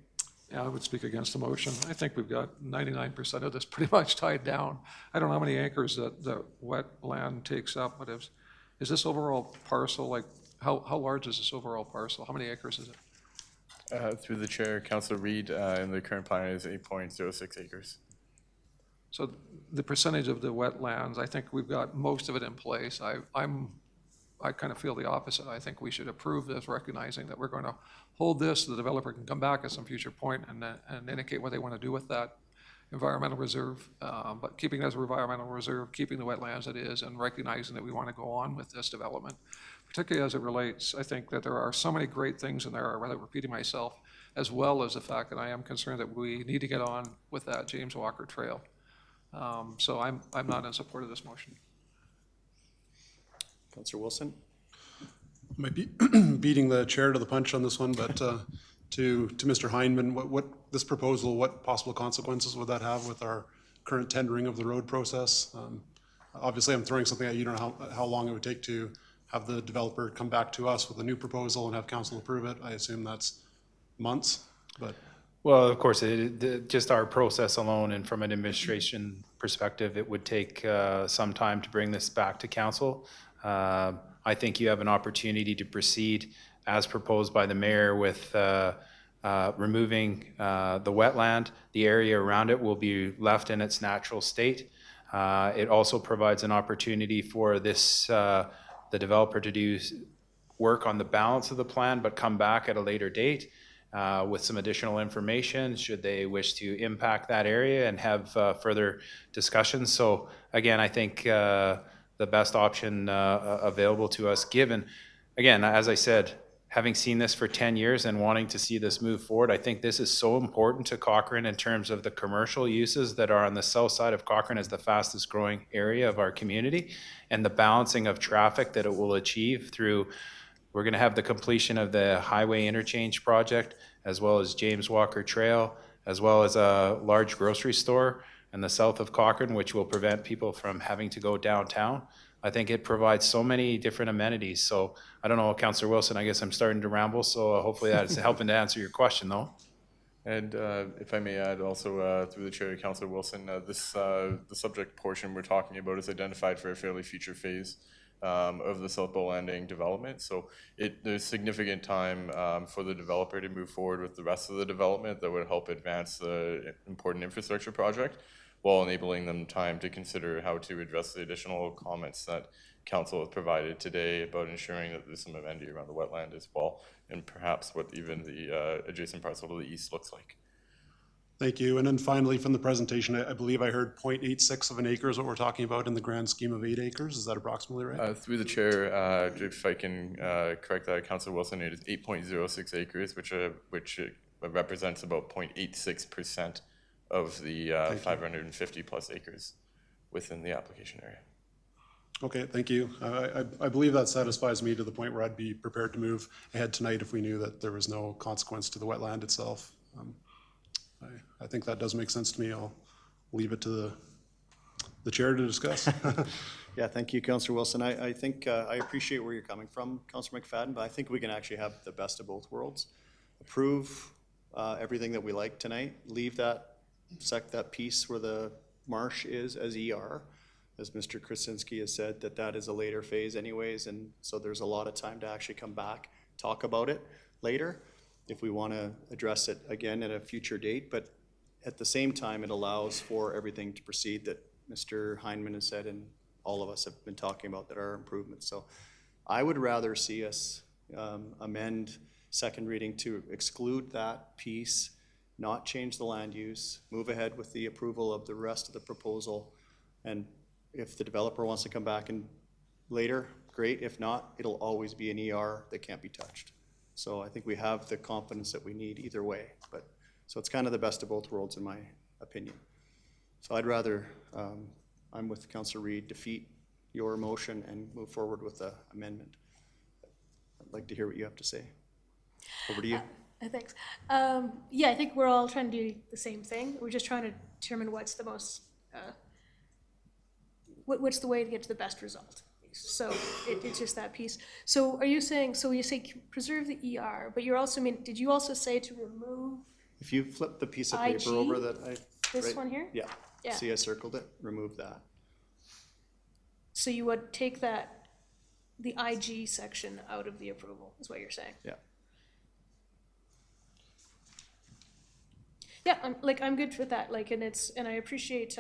Yeah, I would speak against the motion. I think we've got 99% of this pretty much tied down. I don't know how many acres that wetland takes up, but Is this overall parcel, like, how large is this overall parcel? How many acres is it? Through the chair, Councilor Reid, and the current plan is 8.06 acres. So the percentage of the wetlands, I think we've got most of it in place. I kind of feel the opposite. I think we should approve this, recognizing that we're going to hold this. The developer can come back at some future point and indicate what they want to do with that environmental reserve. But keeping it as a environmental reserve, keeping the wetlands it is, and recognizing that we want to go on with this development, particularly as it relates, I think that there are so many great things in there, rather repeating myself, as well as the fact that I am concerned that we need to get on with that James Walker Trail. So I'm not in support of this motion. Councillor Wilson? Might be beating the chair to the punch on this one, but to Mr. Heineman, what this proposal, what possible consequences would that have with our current tendering of the road process? Obviously, I'm throwing something at you. You don't know how long it would take to have the developer come back to us with a new proposal and have council approve it. I assume that's months, but. Well, of course, just our process alone, and from an administration perspective, it would take some time to bring this back to council. I think you have an opportunity to proceed as proposed by the mayor with removing the wetland. The area around it will be left in its natural state. It also provides an opportunity for this, the developer to do work on the balance of the plan, but come back at a later date with some additional information should they wish to impact that area and have further discussions. So again, I think the best option available to us, given, again, as I said, having seen this for 10 years and wanting to see this move forward, I think this is so important to Cochrane in terms of the commercial uses that are on the south side of Cochrane as the fastest growing area of our community, and the balancing of traffic that it will achieve through, we're going to have the completion of the highway interchange project, as well as James Walker Trail, as well as a large grocery store in the south of Cochrane, which will prevent people from having to go downtown. I think it provides so many different amenities. So I don't know, Councillor Wilson, I guess I'm starting to ramble, so hopefully that's helping to answer your question, though. And if I may add also through the chair, Councillor Wilson, the subject portion we're talking about is identified for a fairly future phase of the South Bow Landing development. So there's significant time for the developer to move forward with the rest of the development that would help advance the important infrastructure project, while enabling them time to consider how to address the additional comments that council has provided today about ensuring that there's some amenity around the wetland as well, and perhaps what even the adjacent parcel to the east looks like. Thank you. And then finally, from the presentation, I believe I heard 0.86 of an acre is what we're talking about in the grand scheme of 8 acres. Is that approximately right? Through the chair, if I can correct that, Councillor Wilson, it is 8.06 acres, which represents about 0.86% of the 550 plus acres within the application area. Okay, thank you. I believe that satisfies me to the point where I'd be prepared to move ahead tonight if we knew that there was no consequence to the wetland itself. I think that does make sense to me. I'll leave it to the chair to discuss. Yeah, thank you, Councillor Wilson. I think I appreciate where you're coming from, Councillor McFadden, but I think we can actually have the best of both worlds. Approve everything that we like tonight, leave that piece where the marsh is as ER, as Mr. Krasinski has said, that is a later phase anyways, and so there's a lot of time to actually come back, talk about it later if we want to address it again at a future date. But at the same time, it allows for everything to proceed that Mr. Heineman has said and all of us have been talking about that are improvements. So I would rather see us amend second reading to exclude that piece, not change the land use, move ahead with the approval of the rest of the proposal. And if the developer wants to come back and later, great. If not, it'll always be an ER that can't be touched. So I think we have the confidence that we need either way. But so it's kind of the best of both worlds in my opinion. So I'd rather, I'm with Councillor Reid, defeat your motion and move forward with the amendment. I'd like to hear what you have to say. Over to you. Thanks. Yeah, I think we're all trying to do the same thing. We're just trying to determine what's the most, what's the way to get to the best result. So it's just that piece. So are you saying, so you say preserve the ER, but you're also, did you also say to remove? If you flip the piece of IG? paper over that This one here? Yeah. Yeah. See, I circled it, remove that. So you would take that the IG section out of the approval, is what you're saying? Yeah. Yeah, I'm good with that, and I appreciate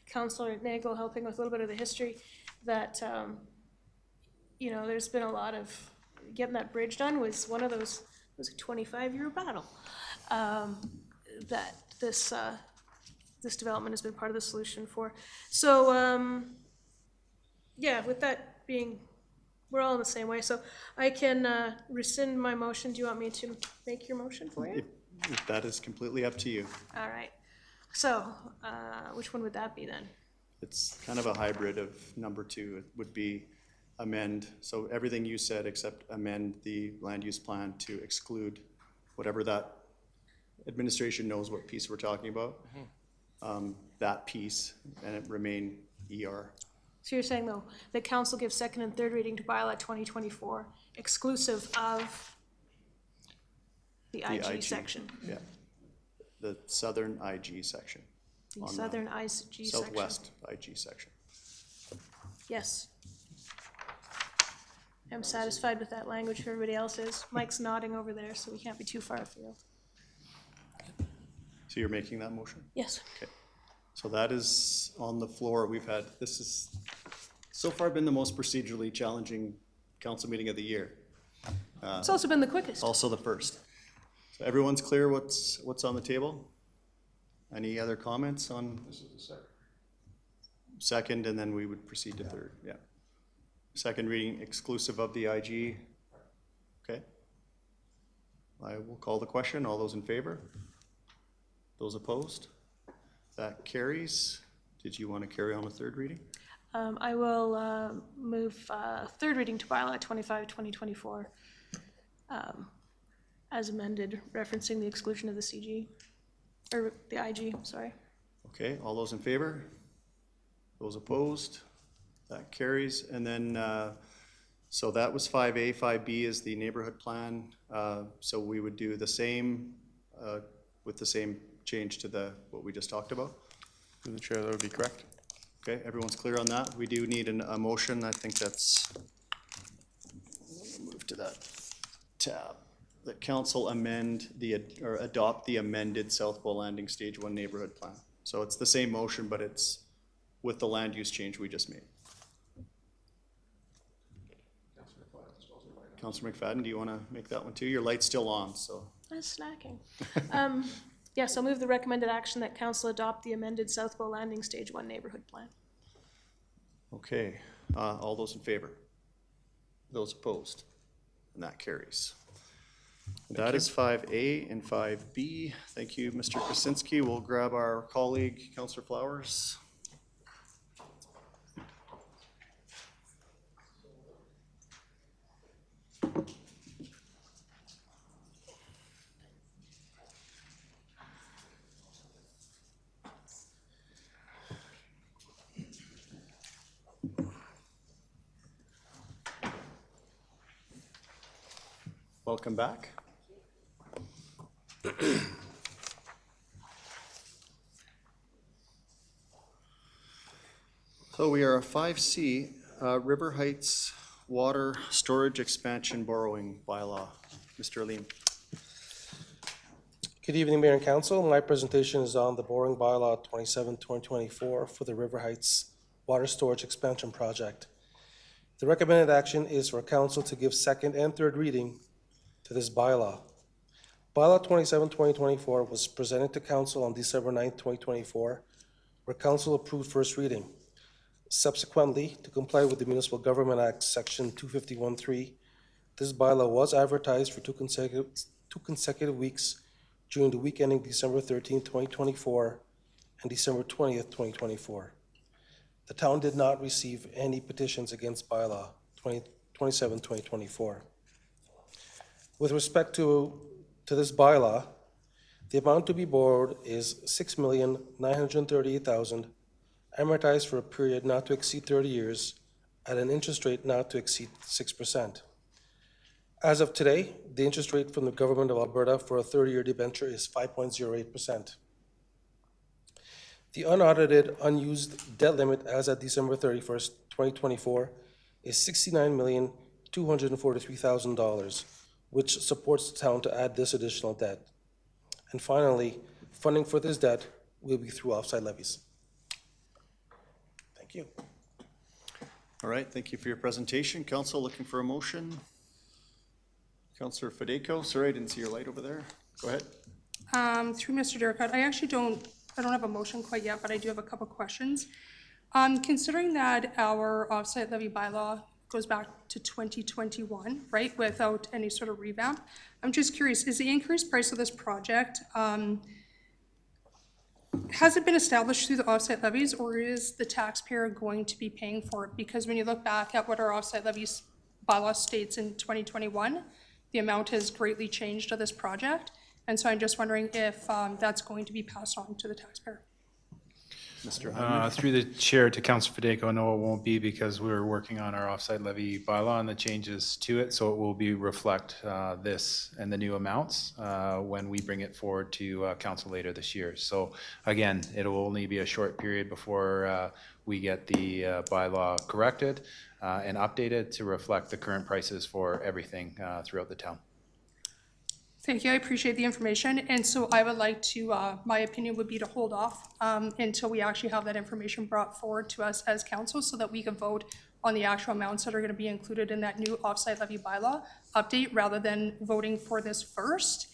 Councillor Nagel helping with a little bit of the history that, there's been a lot of, getting that bridge done was one of those, it was a 25-year battle. That this development has been part of the solution for. So, yeah, with that being, we're all in the same way, so I can rescind my motion. Do you want me to make your motion for you? If that is completely up to you. All right. So, which one would that be then? It's kind of a hybrid of number 2. It would be amend, so everything you said except amend the land use plan to exclude whatever that, administration knows what piece we're talking about. That piece, and it remain ER. So you're saying, though, that council gives second and third reading to bylaw 2024 exclusive of the IG section? Yeah. The southern IG section. The on southern IG section? Southwest IG section. Yes. I'm satisfied with that language, if everybody else is. Mike's nodding over there, so we can't be too far afield. So you're making that motion? Yes. Okay. So that is on the floor. This is so far been the most procedurally challenging council meeting of the year. It's also been the quickest. Also the first. So everyone's clear what's on the table? Any other comments on? This is the second. Second, and then we would proceed to third, yeah. Second reading exclusive of the IG. Okay. I will call the question. All those in favor? Those opposed? That carries. Did you want to carry on a third reading? I will move third reading to bylaw 25/2024 as amended, referencing the exclusion of the CG, or the IG, sorry. Okay, all those in favor? Those opposed? That carries. And then, so that was 5A. 5B is the neighborhood plan. So we would do the same, with the same change to what we just talked about. Through the chair, that would be correct. Okay, everyone's clear on that? We do need a motion. I think that's, move to that tab. That council adopt the amended South Bow Landing Stage 1 neighborhood plan. So it's the same motion, but it's with the land use change we just made. Councilor McFadden, do you want to make that one too? Your light's still on, so. I'm snacking. Yes, I'll move the recommended action that council adopt the amended South Bow Landing Stage 1 neighborhood plan. Okay, all those in favor? Those opposed? And that carries. That is 5A and 5B. Thank you, Mr. Krasinski. We'll grab our colleague, Councilor Flowers. Welcome back. So we are a 5C, River Heights Water Storage Expansion Borrowing Bylaw. Mr. Alim. Good evening, Mayor and Council. My presentation is on the borrowing bylaw 27/2024 for the River Heights Water Storage Expansion Project. The recommended action is for Council to give second and third reading to this bylaw. Bylaw 27/2024 was presented to Council on December 9th, 2024, where Council approved first reading. Subsequently, to comply with the Municipal Government Act, Section 251(3), this bylaw was advertised for two consecutive weeks during the week ending December 13th, 2024, and December 20th, 2024. The town did not receive any petitions against bylaw 27/2024. With respect to this bylaw, the amount to be borrowed is $6,938,000, amortized for a period not to exceed 30 years at an interest rate not to exceed 6%. As of today, the interest rate from the Government of Alberta for a 30-year debenture is 5.08%. The unaudited unused debt limit as at December 31st, 2024 is $243,000, which supports the town to add this additional debt. And finally, funding for this debt will be through offsite levies. Thank you. All right, thank you for your presentation. Council, looking for a motion? Councillor Federico, sorry, I didn't see your light over there. Go ahead. Through Mr. Duricott, I don't have a motion quite yet, but I do have a couple questions. Considering that our offsite levy bylaw goes back to 2021, right, without any sort of revamp, I'm just curious, is the increased price of this project, has it been established through the offsite levies, or is the taxpayer going to be paying for it? Because when you look back at what our offsite levies bylaw states in 2021, the amount has greatly changed of this project. And so I'm just wondering if that's going to be passed on to the taxpayer. Mr. Hyman. Through the chair to Councilor Federico, no, it won't be, because we're working on our offsite levy bylaw and the changes to it, so it will be reflect this and the new amounts when we bring it forward to council later this year. So again, it'll only be a short period before we get the bylaw corrected and updated to reflect the current prices for everything throughout the town. Thank you, I appreciate the information. And so I would like to, my opinion would be to hold off until we actually have that information brought forward to us as council so that we can vote on the actual amounts that are going to be included in that new offsite levy bylaw update, rather than voting for this first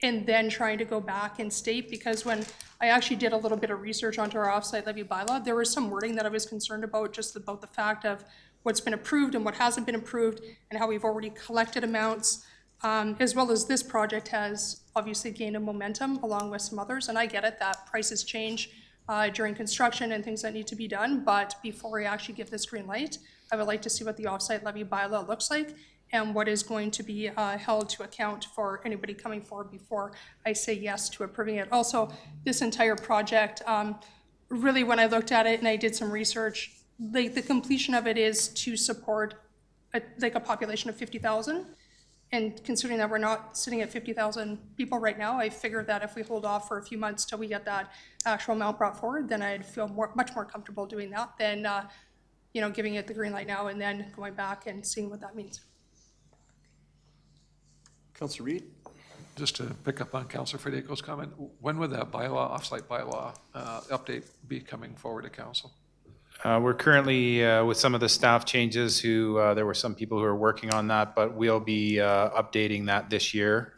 and then trying to go back and state, because when I actually did a little bit of research onto our offsite levy bylaw, there was some wording that I was concerned about, just about the fact of what's been approved and what hasn't been approved and how we've already collected amounts. As well as this project has obviously gained a momentum along with some others. And I get it that prices change during construction and things that need to be done. But before I actually give this green light, I would like to see what the offsite levy bylaw looks like and what is going to be held to account for anybody coming forward before I say yes to approving it. Also, this entire project, really when I looked at it and I did some research, like the completion of it is to support a population of 50,000. And considering that we're not sitting at 50,000 people right now, I figured that if we hold off for a few months till we get that actual amount brought forward, then I'd feel much more comfortable doing that than, giving it the green light now and then going back and seeing what that means. Councillor Reid. Just to pick up on Councilor Federico's comment, when would that bylaw, offsite bylaw update be coming forward to council? We're currently, with some of the staff changes, there were some people who are working on that, but we'll be updating that this year,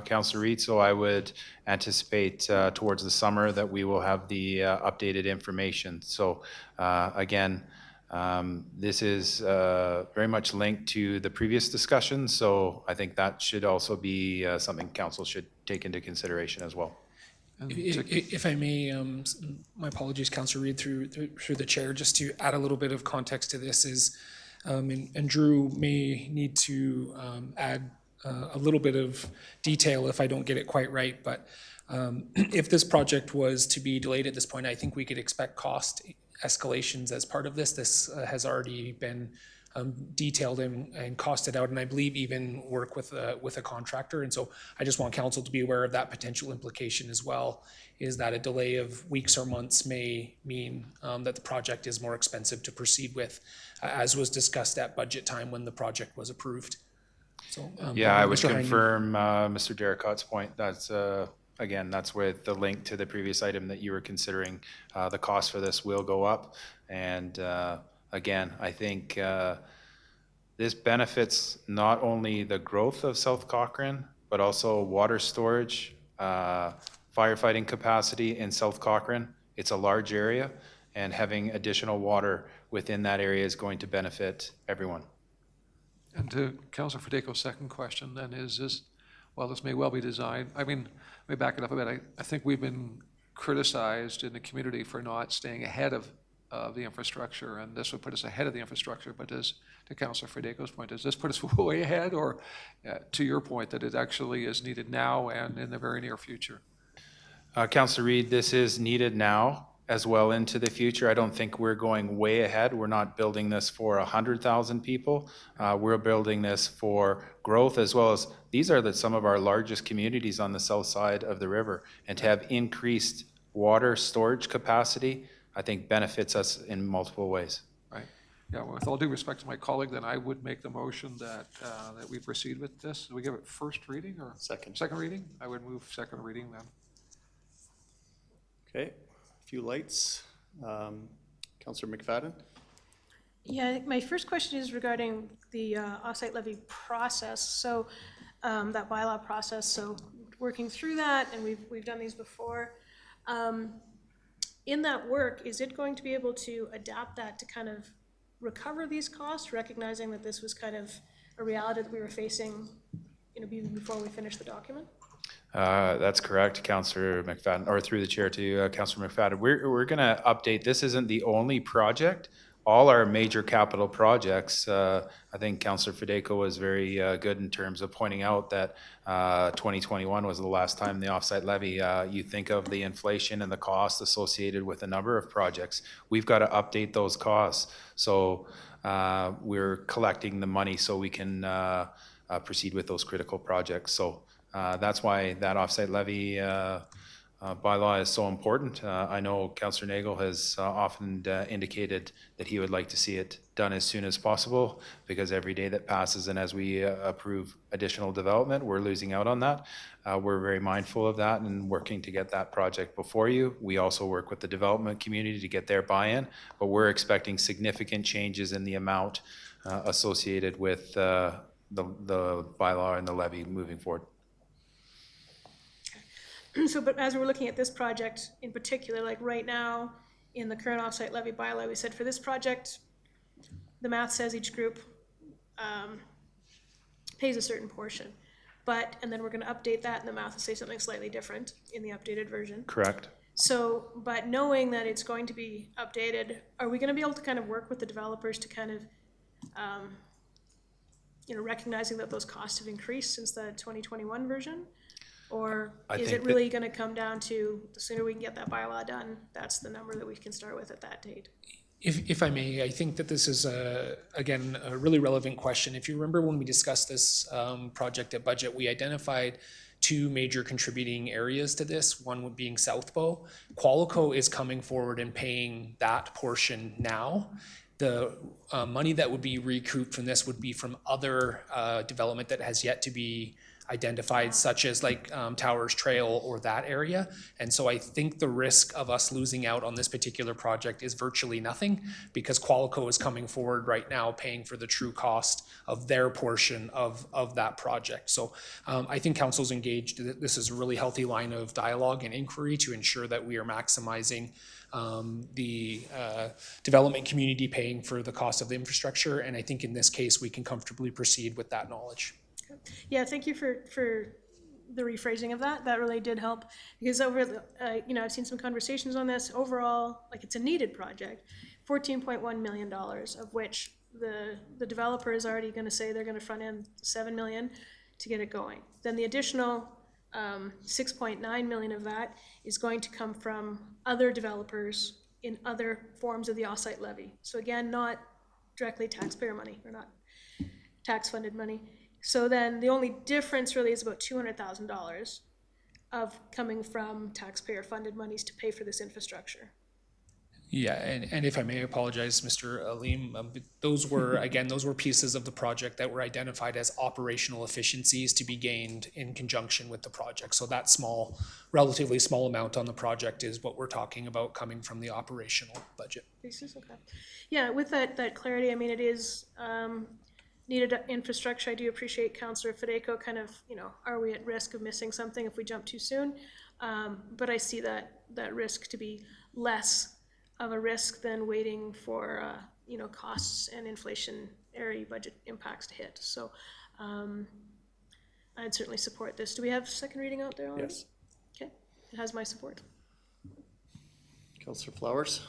Councillor Reid. So I would anticipate towards the summer that we will have the updated information. So again, this is very much linked to the previous discussion. So I think that should also be something council should take into consideration as well. If I may, my apologies, Councillor Reid, through the chair, just to add a little bit of context to this is, and Drew may need to add a little bit of detail if I don't get it quite right, but if this project was to be delayed at this point, I think we could expect cost escalations as part of this. This has already been detailed and costed out, and I believe even work with a contractor. And so I just want council to be aware of that potential implication as well, is that a delay of weeks or months may mean that the project is more expensive to proceed with, as was discussed at budget time when the project was approved. So yeah, I would Mr. Hyman. confirm Mr. Dericott's point. That's again, that's with the link to the previous item that you were considering. The cost for this will go up, and again, I think this benefits not only the growth of South Cochrane, but also water storage, firefighting capacity in South Cochrane. It's a large area, and having additional water within that area is going to benefit everyone. And to Councilor Federico's second question then is this, while this may well be designed, I mean, let me back it up a bit. I think we've been criticized in the community for not staying ahead of the infrastructure, and this would put us ahead of the infrastructure. But to Councilor Federico's point, does this put us way ahead, or to your point that it actually is needed now and in the very near future? Councilor Reid, this is needed now as well into the future. I don't think we're going way ahead. We're not building this for 100,000 people. We're building this for growth, as well as these are some of our largest communities on the south side of the river, and to have increased water storage capacity, I think benefits us in multiple ways. Right. Yeah, with all due respect to my colleague, then I would make the motion that, that we proceed with this. Do we give it first reading or? Second. Second reading? I would move second reading then. Okay, a few lights. Counselor McFadden? Yeah, my first question is regarding the offsite levy process. So that bylaw process, so working through that, and we've done these before. In that work, is it going to be able to adapt that to kind of recover these costs, recognizing that this was kind of a reality that we were facing, even before we finished the document? That's correct, Councillor McFadden, or through the chair to Councillor McFadden. We're going to update. This isn't the only project. All our major capital projects, I think Councillor Federico was very good in terms of pointing out that 2021 was the last time the offsite levy, you think of the inflation and the cost associated with a number of projects. We've got to update those costs. So we're collecting the money so we can proceed with those critical projects. So that's why that offsite levy bylaw is so important. I know Councillor Nagel has often indicated that he would like to see it done as soon as possible, because every day that passes and as we approve additional development, we're losing out on that. We're very mindful of that and working to get that project before you. We also work with the development community to get their buy-in, but we're expecting significant changes in the amount associated with the bylaw and the levy moving forward. So, but as we're looking at this project in particular, like right now, in the current offsite levy bylaw, we said for this project, the math says each group pays a certain portion. And then we're gonna update that and the math will say something slightly different in the updated version. Correct. So, but knowing that it's going to be updated, are we gonna be able to kind of work with the developers to kind of, recognizing that those costs have increased since the 2021 version? Or is it really going to come down to the sooner we can get that bylaw done, that's the number that we can start with at that date? If I may, I think that this is, again, a really relevant question. If you remember when we discussed this project at budget, we identified two major contributing areas to this, one being South Bow. Qualico is coming forward and paying that portion now. The money that would be recouped from this would be from other development that has yet to be identified, such as like Towers Trail or that area. And so I think the risk of us losing out on this particular project is virtually nothing, because Qualico is coming forward right now paying for the true cost of their portion of that project. So I think council's engaged. This is a really healthy line of dialogue and inquiry to ensure that we are maximizing the development community paying for the cost of the infrastructure. And I think in this case, we can comfortably proceed with that knowledge. Yeah, thank you for the rephrasing of that. That really did help, because over the, I've seen some conversations on this. Overall, like, it's a needed project, $14.1 million, of which the developer is already going to say they're going to front end $7 million to get it going. Then the additional $6.9 million of that is going to come from other developers in other forms of the offsite levy. So again, not directly taxpayer money, or not tax funded money. So then the only difference really is about $200,000 of coming from taxpayer funded monies to pay for this infrastructure. Yeah, and if I may apologize, Mr. Alim, those were, again, those were pieces of the project that were identified as operational efficiencies to be gained in conjunction with the project. So that small, relatively small amount on the project is what we're talking about coming from the operational budget. Pieces, okay. Yeah, with that clarity, I mean, it is needed infrastructure. I do appreciate Councillor Federico kind of, are we at risk of missing something if we jump too soon? But I see that risk to be less of a risk than waiting for, costs and inflationary budget impacts to hit. So I'd certainly support this. Do we have second reading out there already? Yes. Okay, it has my support. Councillor Flowers?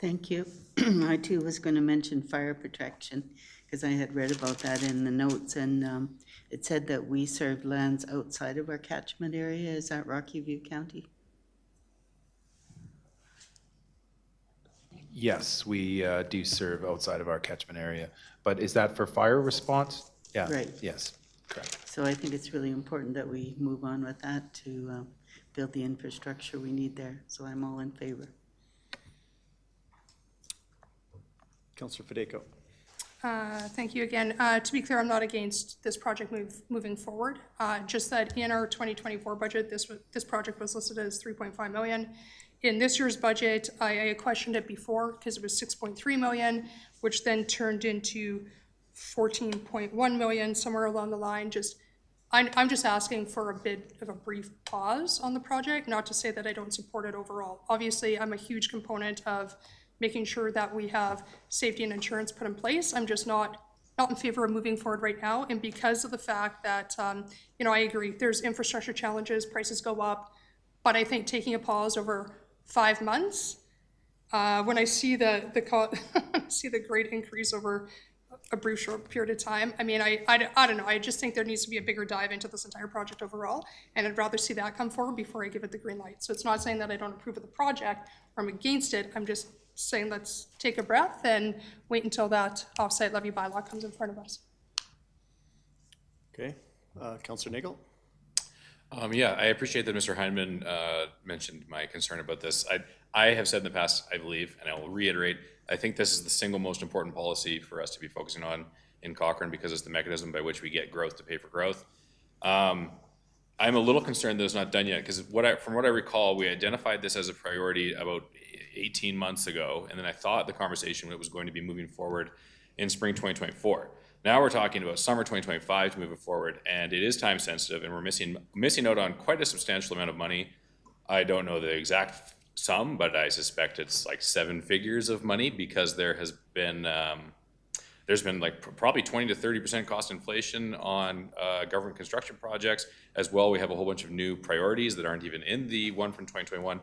Thank you. I too was going to mention fire protection, because I had read about that in the notes, and it said that we serve lands outside of our catchment area. Is that Rocky View County? Yes, we do serve outside of our catchment area, but is that for fire response? Yeah. Right. Yes, correct. So I think it's really important that we move on with that to build the infrastructure we need there. So I'm all in favor. Councillor Federico? Thank you again. To be clear, I'm not against this project moving forward. Just that in our 2024 budget, this project was listed as 3.5 million. In this year's budget, I questioned it before because it was 6.3 million, which then turned into 14.1 million somewhere along the line. I'm just asking for a bit of a brief pause on the project, not to say that I don't support it overall. Obviously, I'm a huge component of making sure that we have safety and insurance put in place. I'm just not in favor of moving forward right now. And because of the fact that, I agree, there's infrastructure challenges, prices go up, but I think taking a pause over 5 months, when I see see the great increase over a brief short period of time, I mean, I don't know, I just think there needs to be a bigger dive into this entire project overall, and I'd rather see that come forward before I give it the green light. So it's not saying that I don't approve of the project or I'm against it, I'm just saying let's take a breath and wait until that offsite levy bylaw comes in front of us. Okay, Councillor Nagel? Yeah, I appreciate that Mr. Heineman mentioned my concern about this. I have said in the past, I believe, and I will reiterate, I think this is the single most important policy for us to be focusing on in Cochrane because it's the mechanism by which we get growth to pay for growth. I'm a little concerned that it's not done yet because from what I recall, we identified this as a priority about 18 months ago, and then I thought the conversation was going to be moving forward in spring 2024. Now we're talking about summer 2025 to move it forward, and it is time sensitive, and we're missing out on quite a substantial amount of money. I don't know the exact sum, but I suspect it's like 7 figures of money because there's been like probably 20 to 30% cost inflation on government construction projects as well. We have a whole bunch of new priorities that aren't even in the one from 2021.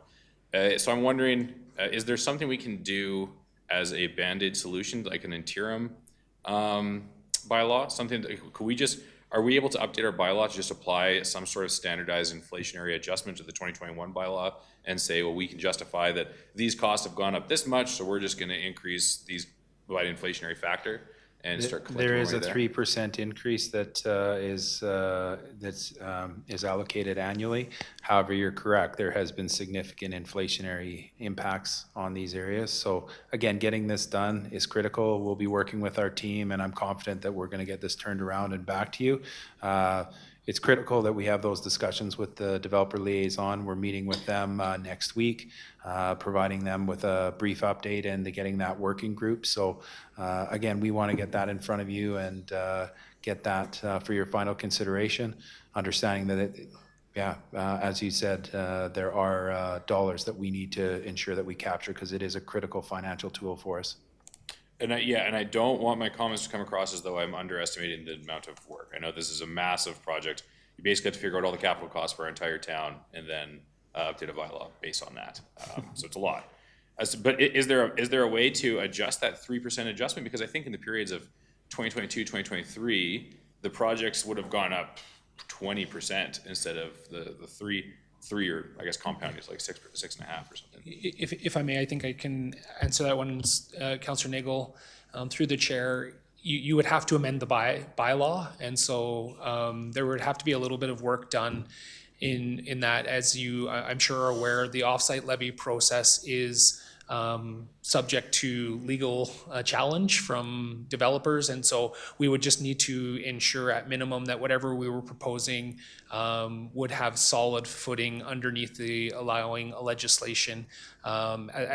So I'm wondering, is there something we can do as a Band-Aid solution, like an interim bylaw? Something that, are we able to update our bylaw to just apply some sort of standardized inflationary adjustment to the 2021 bylaw and say, well, we can justify that these costs have gone up this much, so we're just going to increase these by the inflationary factor and start collecting There is a money 3% increase that is allocated annually. However, you're correct. There has been significant inflationary impacts on these areas. So again, getting this done is critical. We'll be working with our team, and I'm confident that we're going to get this turned around and back to you. It's critical that we have those discussions with the developer liaison. We're meeting with them next week, providing them with a brief update and getting that working group. So again, we want to get that in front of you and get that for your final consideration, understanding that as you said, there are dollars that we need to ensure that we capture because it is a critical financial tool for us. And I don't want my comments to come across as though I'm underestimating the amount of work. I know this is a massive project. You basically have to figure out all the capital costs for our entire town and then update a bylaw based on that. So it's a lot. But is there a way to adjust that 3% adjustment? Because I think in the periods of 2022, 2023, the projects would have gone up 20% instead of the three, or I guess compounding is like 6.5 or something. If I may, I think I can answer that one, Councillor Nagel, through the chair. You would have to amend the bylaw, and so there would have to be a little bit of work done in that. As you, I'm sure, are aware, the offsite levy process is subject to legal challenge from developers, and so we would just need to ensure at minimum that whatever we were proposing would have solid footing underneath the allowing legislation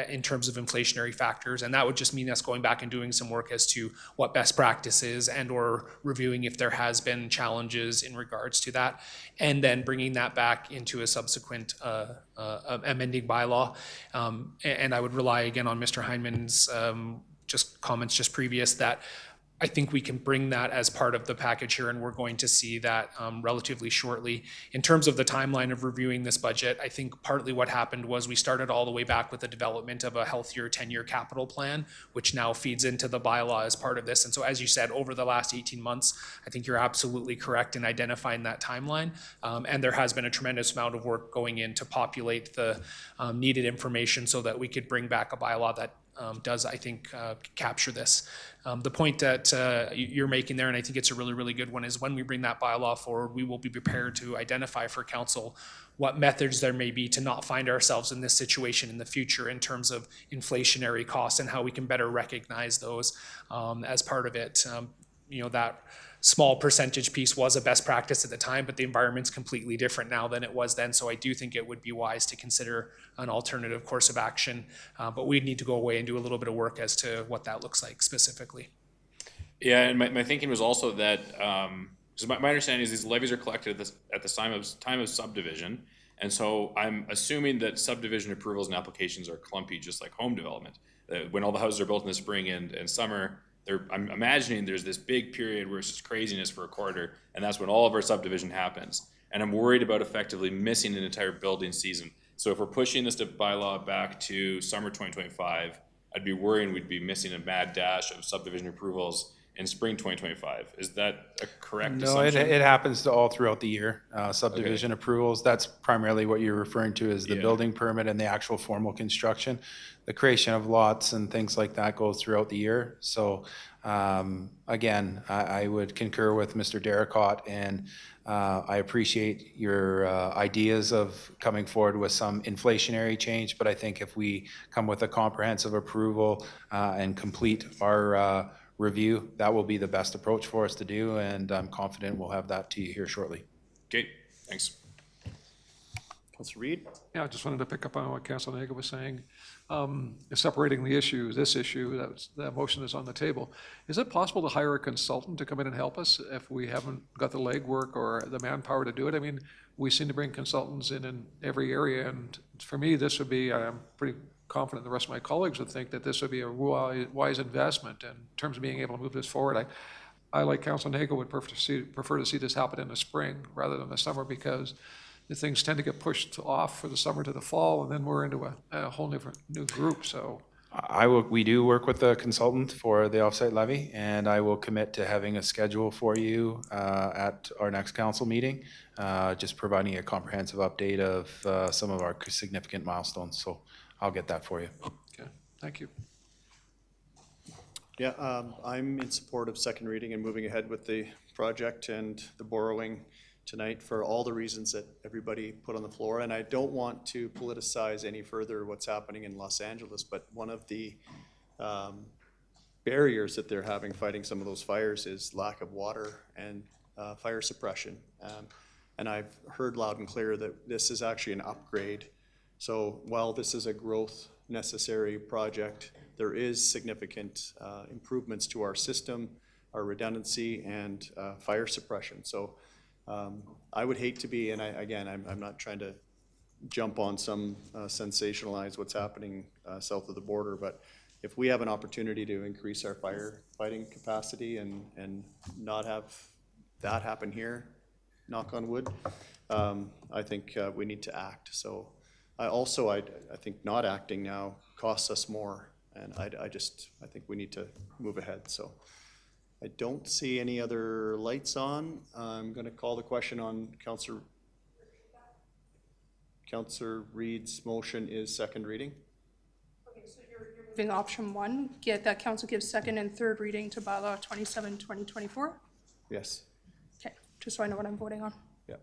in terms of inflationary factors, and that would just mean us going back and doing some work as to what best practice is and or reviewing if there has been challenges in regards to that, and then bringing that back into a subsequent amending bylaw. And I would rely again on Mr. Heineman's just comments just previous that I think we can bring that as part of the package here, and we're going to see that relatively shortly. In terms of the timeline of reviewing this budget, I think partly what happened was we started all the way back with the development of a healthier 10-year capital plan, which now feeds into the bylaw as part of this. And so as you said, over the last 18 months, I think you're absolutely correct in identifying that timeline. And there has been a tremendous amount of work going in to populate the needed information so that we could bring back a bylaw that does, I think, capture this. The point that you're making there, and I think it's a really, really good one, is when we bring that bylaw forward, we will be prepared to identify for council what methods there may be to not find ourselves in this situation in the future in terms of inflationary costs and how we can better recognize those as part of it. That small percentage piece was a best practice at the time, but the environment's completely different now than it was then. So I do think it would be wise to consider an alternative course of action, but we'd need to go away and do a little bit of work as to what that looks like specifically. Yeah, and my thinking was also that, because my understanding is these levies are collected at the time of subdivision, and so I'm assuming that subdivision approvals and applications are clumpy, just like home development. When all the houses are built in the spring and summer, I'm imagining there's this big period where it's just craziness for a quarter, and that's when all of our subdivision happens. And I'm worried about effectively missing an entire building season. So if we're pushing this bylaw back to summer 2025, I'd be worrying we'd be missing a mad dash of subdivision approvals in spring 2025. Is that a correct No, assumption? it happens to all throughout the year. Subdivision approvals, that's primarily what you're referring to as the Yeah. building permit and the actual formal construction. The creation of lots and things like that goes throughout the year. So again, I would concur with Mr. Darracott, and I appreciate your ideas of coming forward with some inflationary change, but I think if we come with a comprehensive approval and complete our review, that will be the best approach for us to do, and I'm confident we'll have that to you here shortly. Okay, thanks. Councillor Reid? Yeah, I just wanted to pick up on what Councilor Nagle was saying. Separating the issue, this issue, that motion is on the table. Is it possible to hire a consultant to come in and help us if we haven't got the legwork or the manpower to do it? I mean, we seem to bring consultants in every area, and for me, this would be, I'm pretty confident the rest of my colleagues would think that this would be a wise investment in terms of being able to move this forward. I like Councilor Nagle, would prefer to see this happen in the spring rather than the summer, because the things tend to get pushed off for the summer to the fall, and then we're into a whole new group, so. We do work with a consultant for the offsite levy, and I will commit to having a schedule for you at our next council meeting, just providing a comprehensive update of some of our significant milestones. So I'll get that for you. Okay, thank you. Yeah, I'm in support of second reading and moving ahead with the project and the borrowing tonight for all the reasons that everybody put on the floor. And I don't want to politicize any further what's happening in Los Angeles, but one of the barriers that they're having fighting some of those fires is lack of water and fire suppression. And I've heard loud and clear that this is actually an upgrade. So while this is a growth necessary project, there is significant improvements to our system, our redundancy, and fire suppression. So I would hate to be, and I'm not trying to jump on some sensationalize what's happening south of the border, but if we have an opportunity to increase our firefighting capacity and not have that happen here, knock on wood, I think we need to act. So I think not acting now costs us more, and I think we need to move ahead. So I don't see any other lights on. I'm going to call the question on Councillor Reid's motion is second reading. Okay, so you're moving option one, get that council gives second and third reading to bylaw 27, 2024? Yes. Okay, just so I know what I'm voting on. Yeah.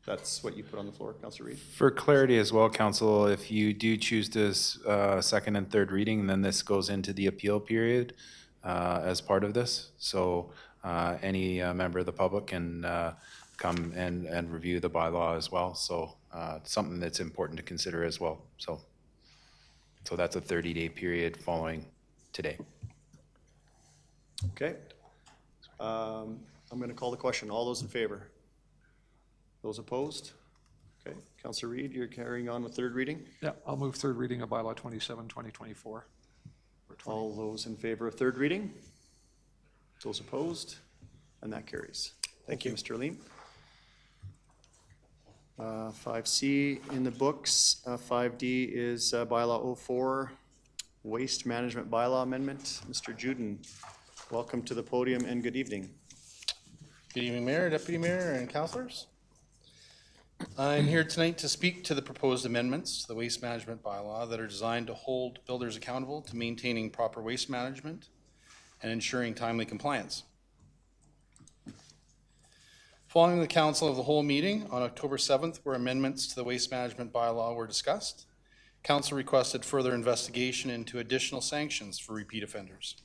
That's what you put on the floor, Councillor Reid. For clarity as well, Council, if you do choose this second and third reading, then this goes into the appeal period as part of this. So any member of the public can come and review the bylaw as well. So something that's important to consider as well. So that's a 30-day period following today. Okay. I'm going to call the question. All those in favor? Those opposed? Okay. Councillor Reid, you're carrying on with third reading? Yeah, I'll move third reading of bylaw 27, 2024. All those in favor of third reading? Those opposed? And that carries. Thank you, Mr. Leem. 5C in the books. 5D is bylaw 04, waste management bylaw amendment. Mr. Juden, welcome to the podium and good evening. Good evening, Mayor, Deputy Mayor, and councilors. I'm here tonight to speak to the proposed amendments to the waste management bylaw that are designed to hold builders accountable to maintaining proper waste management and ensuring timely compliance. Following the Council of the Whole meeting on October 7th, where amendments to the waste management bylaw were discussed, Council requested further investigation into additional sanctions for repeat offenders.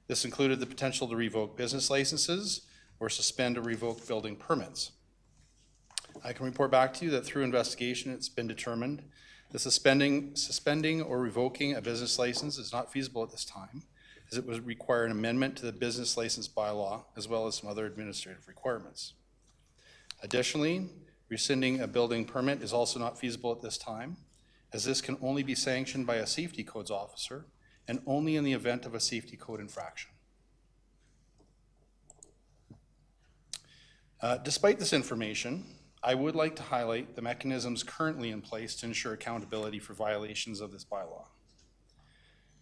This included the potential to revoke business licenses or suspend or revoke building permits. I can report back to you that through investigation, it's been determined that suspending or revoking a business license is not feasible at this time, as it would require an amendment to the business license bylaw, as well as some other administrative requirements. Additionally, rescinding a building permit is also not feasible at this time, as this can only be sanctioned by a safety codes officer and only in the event of a safety code infraction. Despite this information, I would like to highlight the mechanisms currently in place to ensure accountability for violations of this bylaw.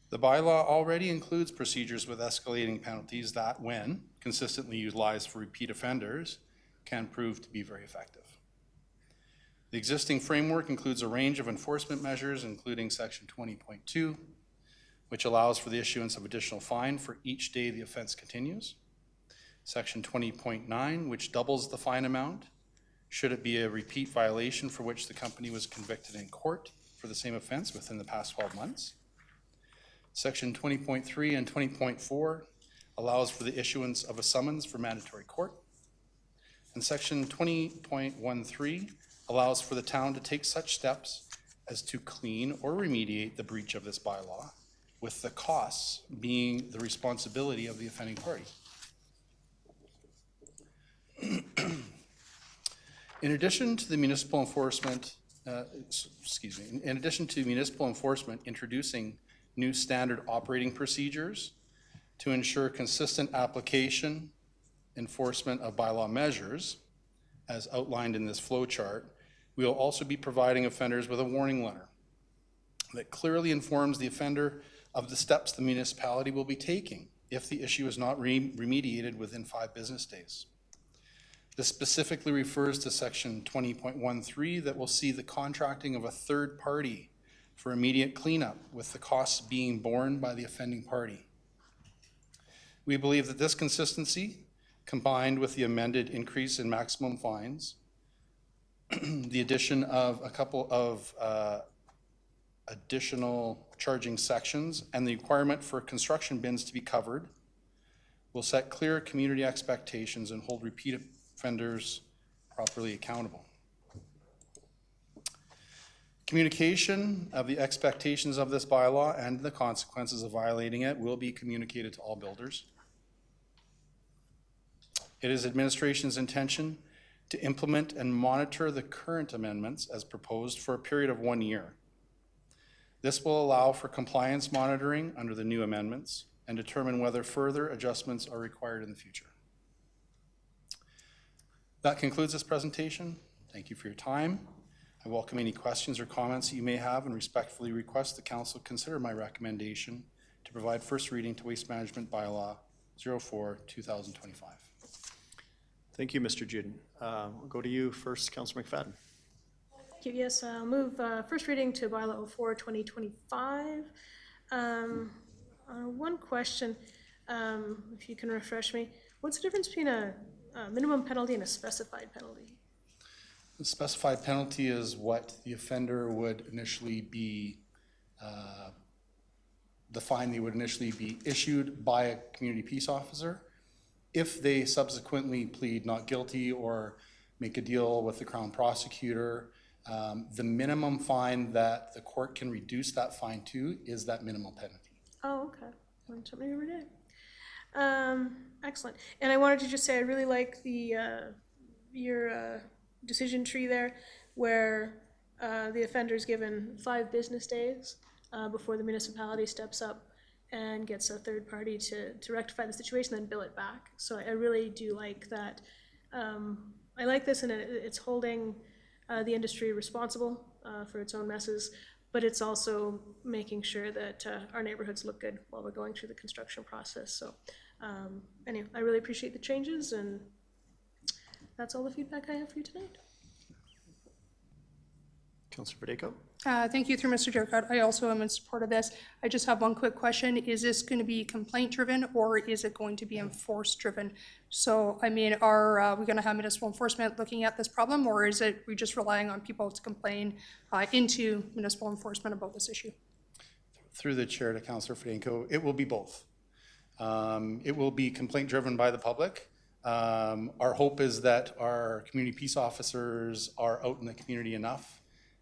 The bylaw already includes procedures with escalating penalties that, when consistently utilized for repeat offenders, can prove to be very effective. The existing framework includes a range of enforcement measures, including Section 20.2, which allows for the issuance of additional fine for each day the offense continues. Section 20.9, which doubles the fine amount should it be a repeat violation for which the company was convicted in court for the same offense within the past 12 months. Section 20.3 and 20.4 allows for the issuance of a summons for mandatory court. And Section 20.13 allows for the town to take such steps as to clean or remediate the breach of this bylaw, with the costs being the responsibility of the offending party. In addition to municipal enforcement introducing new standard operating procedures to ensure consistent application, enforcement of bylaw measures, as outlined in this flow chart, we will also be providing offenders with a warning letter that clearly informs the offender of the steps the municipality will be taking if the issue is not remediated within 5 business days. This specifically refers to Section 20.13 that will see the contracting of a third party for immediate cleanup, with the costs being borne by the offending party. We believe that this consistency, combined with the amended increase in maximum fines, the addition of a couple of additional charging sections, and the requirement for construction bins to be covered, will set clear community expectations and hold repeat offenders properly accountable. Communication of the expectations of this bylaw and the consequences of violating it will be communicated to all builders. It is administration's intention to implement and monitor the current amendments as proposed for a period of 1 year. This will allow for compliance monitoring under the new amendments and determine whether further adjustments are required in the future. That concludes this presentation. Thank you for your time. I welcome any questions or comments that you may have and respectfully request the council consider my recommendation to provide first reading to Waste Management Bylaw 04/2025. Thank you, Mr. Juden. We'll go to you first, Councillor McFadden. Thank you. Yes, I'll move first reading to bylaw 04/2025. One question, if you can refresh me. What's the difference between a minimum penalty and a specified penalty? The specified penalty is what the offender would initially be, the fine they would initially be issued by a community peace officer. If they subsequently plead not guilty or make a deal with the Crown prosecutor, the minimum fine that the court can reduce that fine to is that minimum penalty. Oh, okay. Learn something every day. Excellent. And I wanted to just say I really like the your decision tree there, where the offender's given 5 business days before the municipality steps up and gets a third party to rectify the situation, then bill it back. So I really do like that. I like this, and it's holding the industry responsible for its own messes, but it's also making sure that our neighborhoods look good while we're going through the construction process. So anyway, I really appreciate the changes, and that's all the feedback I have for you tonight. Councillor Federico? Thank you through Mr. Jurkat. I also am in support of this. I just have one quick question. Is this going to be complaint-driven or is it going to be enforce-driven? So, I mean, are we going to have municipal enforcement looking at this problem, or is it we just relying on people to complain into municipal enforcement about this issue? Through the chair to Councillor Franco, it will be both. It will be complaint-driven by the public. Our hope is that our community peace officers are out in the community enough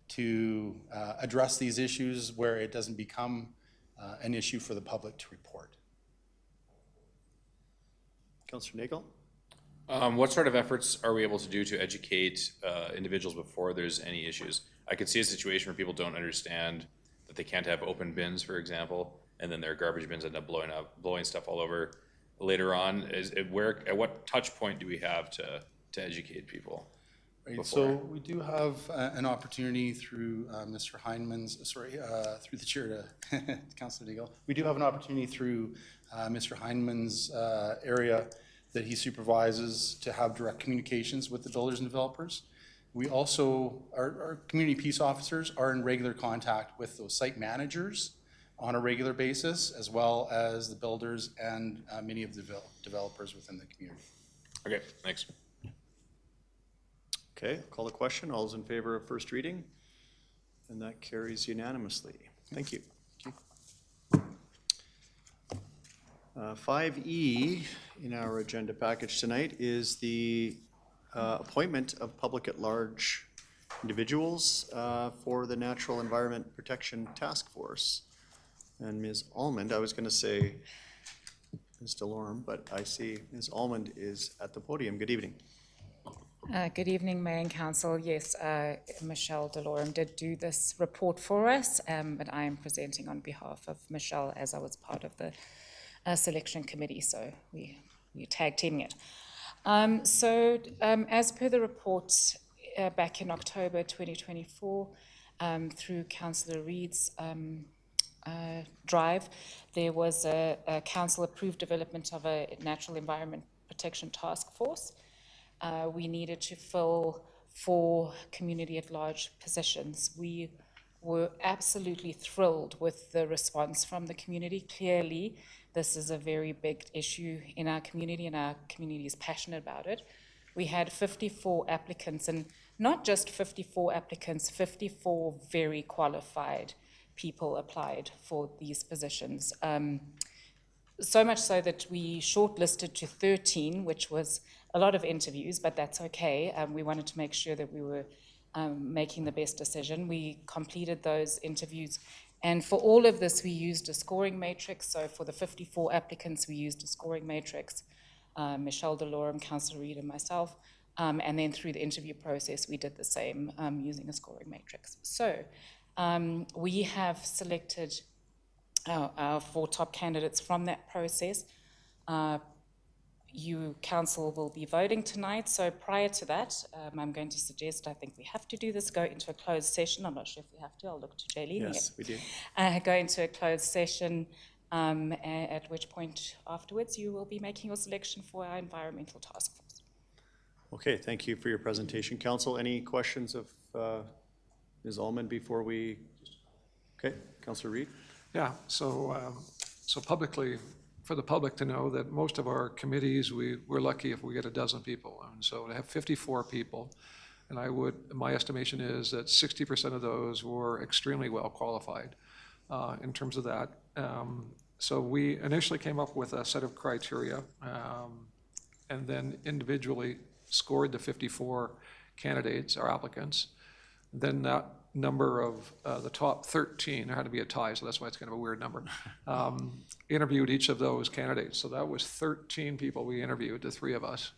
to address these issues where it doesn't become an issue for the public to report. Councillor Nagel? What sort of efforts are we able to do to educate individuals before there's any issues? I could see a situation where people don't understand that they can't have open bins, for example, and then their garbage bins end up blowing stuff all over later on. At what touch point do we have to educate people? Right, so we do have an opportunity through Mr. Heineman's, through the chair to Councillor Nagel. We do have an opportunity through Mr. Heineman's area that he supervises to have direct communications with the builders and developers. We also, our community peace officers are in regular contact with those site managers on a regular basis, as well as the builders and many of the developers within the community. Okay, thanks. Okay, call the question. All those in favor of first reading? And that carries unanimously. Thank you. 5E in our agenda package tonight is the appointment of public at large individuals for the Natural Environment Protection Task Force. And Ms. Almond, I was going to say Ms. DeLorme, but I see Ms. Almond is at the podium. Good evening. Good evening, Mayor and Council. Yes, Michelle DeLorme did do this report for us, but I am presenting on behalf of Michelle as I was part of the selection committee, so we're tag teaming it. As per the report back in October 2024, through Councillor Reid's drive, there was a council-approved development of a Natural Environment Protection Task Force. We needed to fill 4 community at large positions. We were absolutely thrilled with the response from the community. Clearly, this is a very big issue in our community, and our community is passionate about it. We had 54 applicants, and not just 54 applicants, 54 very qualified people applied for these positions. So much so that we shortlisted to 13, which was a lot of interviews, but that's okay. We wanted to make sure that we were making the best decision. We completed those interviews, and for all of this, we used a scoring matrix. So for the 54 applicants, we used a scoring matrix, Michelle DeLorme, Councillor Reid, and myself. And then through the interview process, we did the same using a scoring matrix. So we have selected our 4 top candidates from that process. You, Council, will be voting tonight. So prior to that, I'm going to suggest, I think we have to do this, go into a closed session. I'm not sure if we have to. I'll look to Jaylene. Yes, we do. Go into a closed session, at which point afterwards you will be making your selection for our environmental task force. Okay, thank you for your presentation. Council, any questions of Ms. Almond before we? Okay, Councillor Reid. Yeah, so publicly, for the public to know that most of our committees, we're lucky if we get a dozen people. And so to have 54 people, and my estimation is that 60% of those were extremely well qualified in terms of that. So we initially came up with a set of criteria and then individually scored the 54 candidates or applicants. Then that number of the top 13, there had to be a tie, so that's why it's kind of a weird number, interviewed each of those candidates. So that was 13 people we interviewed, the 3 of us.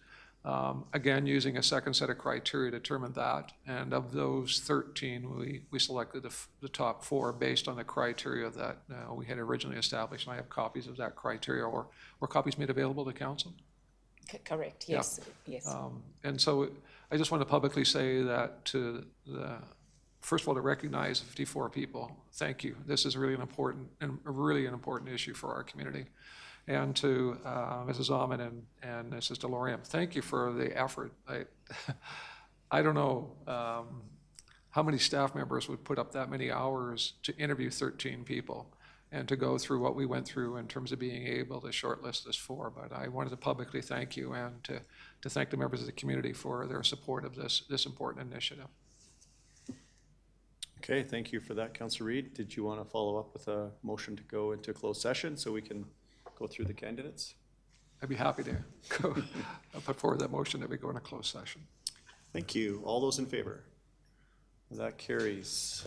Again, using a second set of criteria to determine that. And of those 13, we selected the top 4 based on the criteria that we had originally established. And I have copies of that criteria, or were copies made available to council? Correct, yes, Yeah. yes. And so I just want to publicly say that to first of all, to recognize 54 people, thank you. This is really an important issue for our community. And to Mrs. Almond and Mrs. DeLorme, thank you for the effort. I don't know. how many staff members would put up that many hours to interview 13 people and to go through what we went through in terms of being able to shortlist this 4. But I wanted to publicly thank you and to thank the members of the community for their support of this important initiative. Okay, thank you for that, Councilor Reid. Did you want to follow up with a motion to go into closed session so we can go through the candidates? I'd be happy to go, I'll put forward that motion that we go into closed session. Thank you. All those in favor? That carries.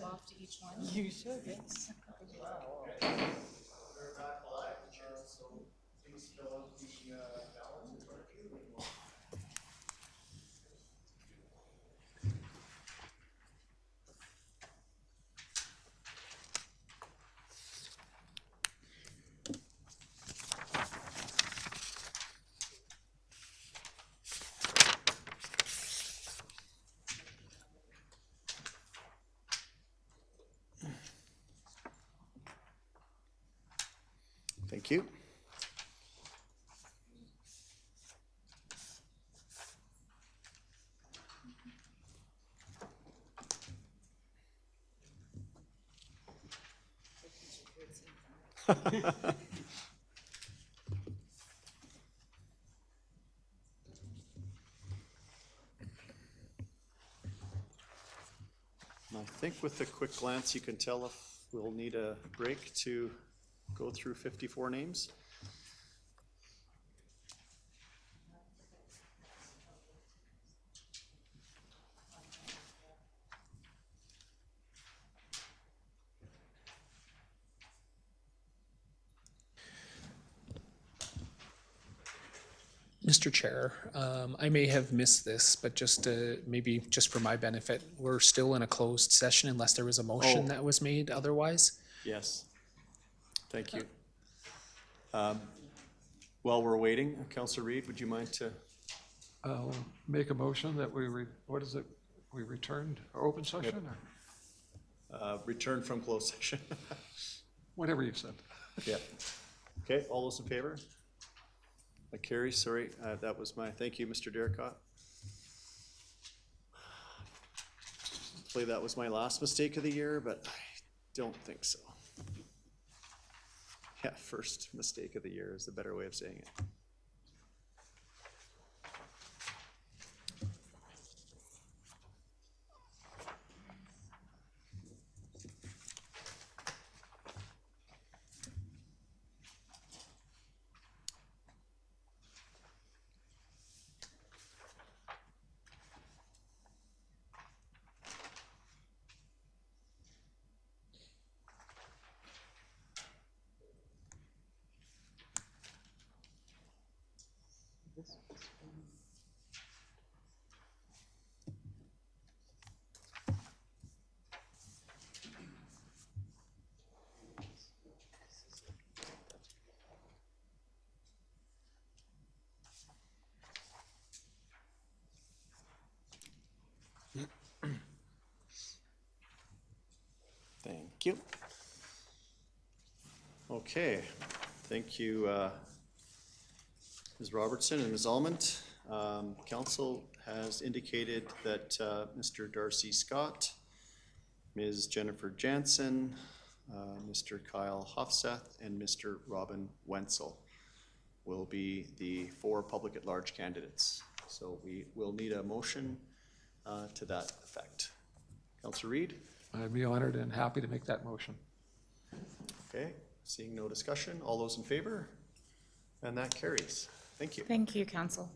After each one. You should, yes. Thank you. I think with a quick glance, you can tell if we'll need a break to go through 54 names. Mr. Chair, I may have missed this, but just maybe just for my benefit, we're still in a closed session unless there was a motion that was made otherwise. Yes. Thank you. While we're waiting, Councillor Reid, would you mind to? I'll make a motion that we, what is it? We returned our open session? Or Return from closed session. whatever you said. Yeah. Okay, all those in favor? That carries, sorry, that was my, thank you, Mr. Derricott. Hopefully that was my last mistake of the year, but I don't think so. Yeah, first mistake of the year is the better way of saying it. Thank you. Okay, thank you, Ms. Robertson and Ms. Almond. Council has indicated that Mr. Darcy Scott, Ms. Jennifer Jansen, Mr. Kyle Hofseth, and Mr. Robin Wenzel will be the 4 public at large candidates. So we will need a motion to that effect. Councillor Reid? I'd be honored and happy to make that motion. Okay, seeing no discussion, all those in favor? And that carries. Thank you. Thank you, Council.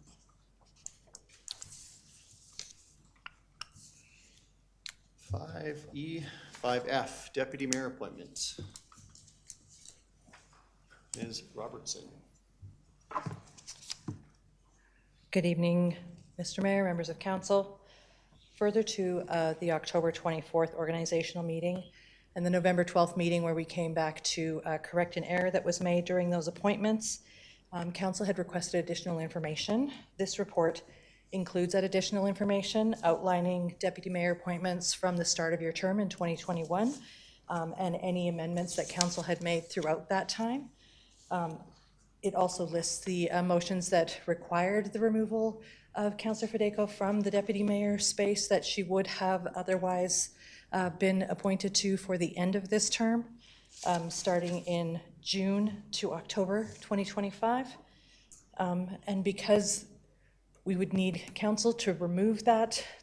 5E, 5F, Deputy Mayor appointments. Ms. Robertson. Good evening, Mr. Mayor, members of council. Further to the October 24th organizational meeting and the November 12th meeting where we came back to correct an error that was made during those appointments, council had requested additional information. This report includes that additional information outlining deputy mayor appointments from the start of your term in 2021 and any amendments that council had made throughout that time. It also lists the motions that required the removal of Councillor Fedayko from the deputy mayor space that she would have otherwise been appointed to for the end of this term, starting in June to October 2025. And because we would need council to remove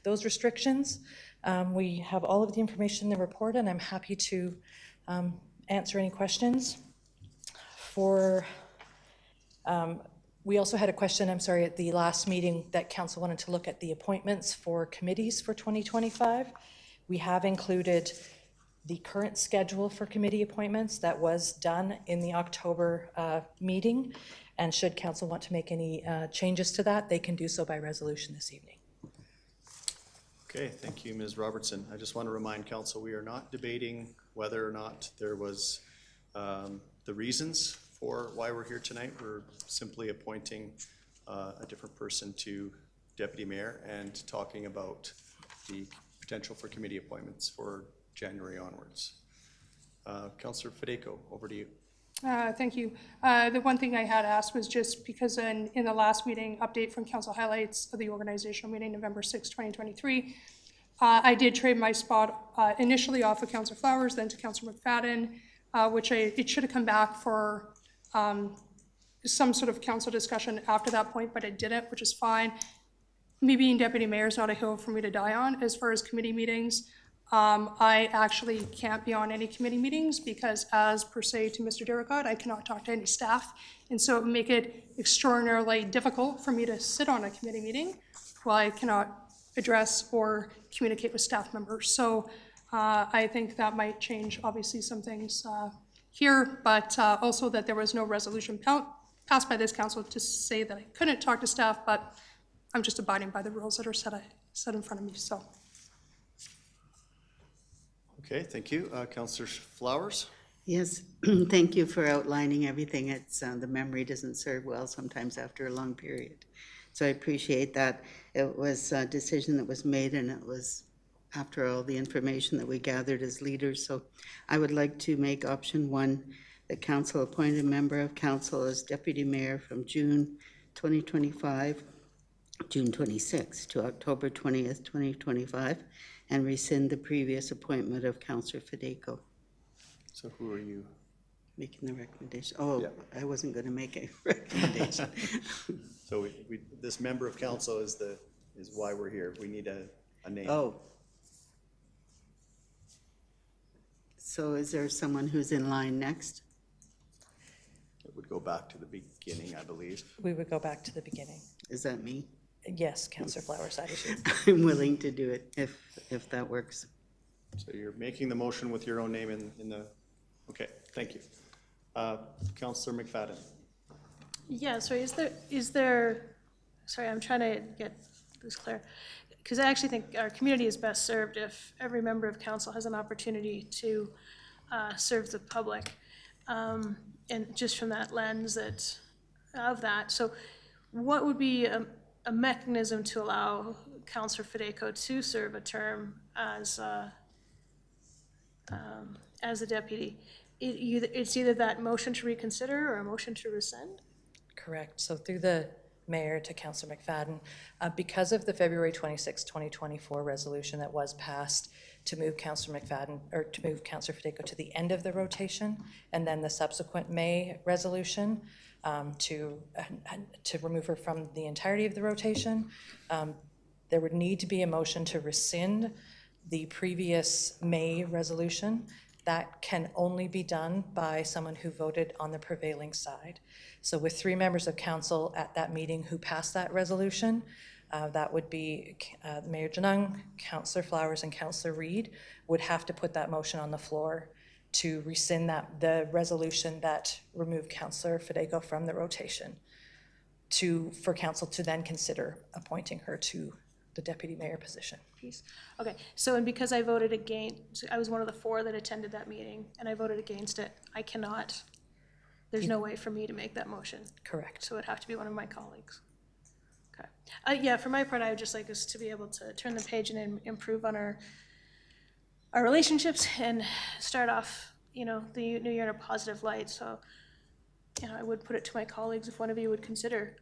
those restrictions, we have all of the information in the report, and I'm happy to answer any questions. For We also had a question, I'm sorry, at the last meeting that council wanted to look at the appointments for committees for 2025. We have included the current schedule for committee appointments that was done in the October meeting. And should council want to make any changes to that, they can do so by resolution this evening. Okay, thank you, Ms. Robertson. I just want to remind council, we are not debating whether or not there was the reasons for why we're here tonight. We're simply appointing a different person to deputy mayor and talking about the potential for committee appointments for January onwards. Councillor Federico, over to you. Thank you. The one thing I had asked was just because in the last meeting, update from council highlights of the organizational meeting, November 6, 2023, I did trade my spot initially off of Councillor Flowers, then to Councillor McFadden, which it should have come back for some sort of council discussion after that point, but it didn't, which is fine. Me being deputy mayor is not a hill for me to die on. As far as committee meetings, I actually can't be on any committee meetings because, as per se to Mr. Duragod, I cannot talk to any staff. And so it would make it extraordinarily difficult for me to sit on a committee meeting while I cannot address or communicate with staff members. So I think that might change, obviously, some things here, but also that there was no resolution passed by this council to say that I couldn't talk to staff, but I'm just abiding by the rules that are set in front of me, so. Okay, thank you. Councillor Flowers? Yes, thank you for outlining everything. It's, the memory doesn't serve well sometimes after a long period. So I appreciate that. It was a decision that was made, and it was after all the information that we gathered as leaders. So I would like to make option 1, that council appoint a member of council as deputy mayor from June 2025, June 26th to October 20th, 2025, and rescind the previous appointment of Councillor Federico. So who are you? Making the recommendation. Oh, Yeah. I wasn't going to make a recommendation. So this member of council is why we're here. We need a name. Oh. So is there someone who's in line next? It would go back to the beginning, I believe. We would go back to the beginning. Is that me? Yes, Councillor Flowers, that is you. I'm willing to do it if that works. So you're making the motion with your own name in the, okay, thank you. Councillor McFadden. Yeah, so is there, sorry, I'm trying to get this clear. Because I actually think our community is best served if every member of council has an opportunity to serve the public. And just from that lens of that. So what would be a mechanism to allow Councillor Federico to serve a term as a deputy? It's either that motion to reconsider or a motion to rescind? Correct. So through the mayor to Councillor McFadden, because of the February 26, 2024 resolution that was passed to move Councillor McFadden, or to move Councillor Federico to the end of the rotation, and then the subsequent May resolution to remove her from the entirety of the rotation, there would need to be a motion to rescind the previous May resolution. That can only be done by someone who voted on the prevailing side. So with 3 members of council at that meeting who passed that resolution, that would be Mayor Janung, Councillor Flowers, and Councillor Reid would have to put that motion on the floor to rescind the resolution that removed Councillor Federico from the rotation for council to then consider appointing her to the deputy mayor position. Okay, so and because I voted against, I was one of the 4 that attended that meeting, and I voted against it, I cannot, there's no way for me to make that motion. Correct. So it'd have to be one of my colleagues. Okay. Yeah, for my part, I would just like us to be able to turn the page and improve on our relationships and start off, the new year in a positive light. So, I would put it to my colleagues if one of you would consider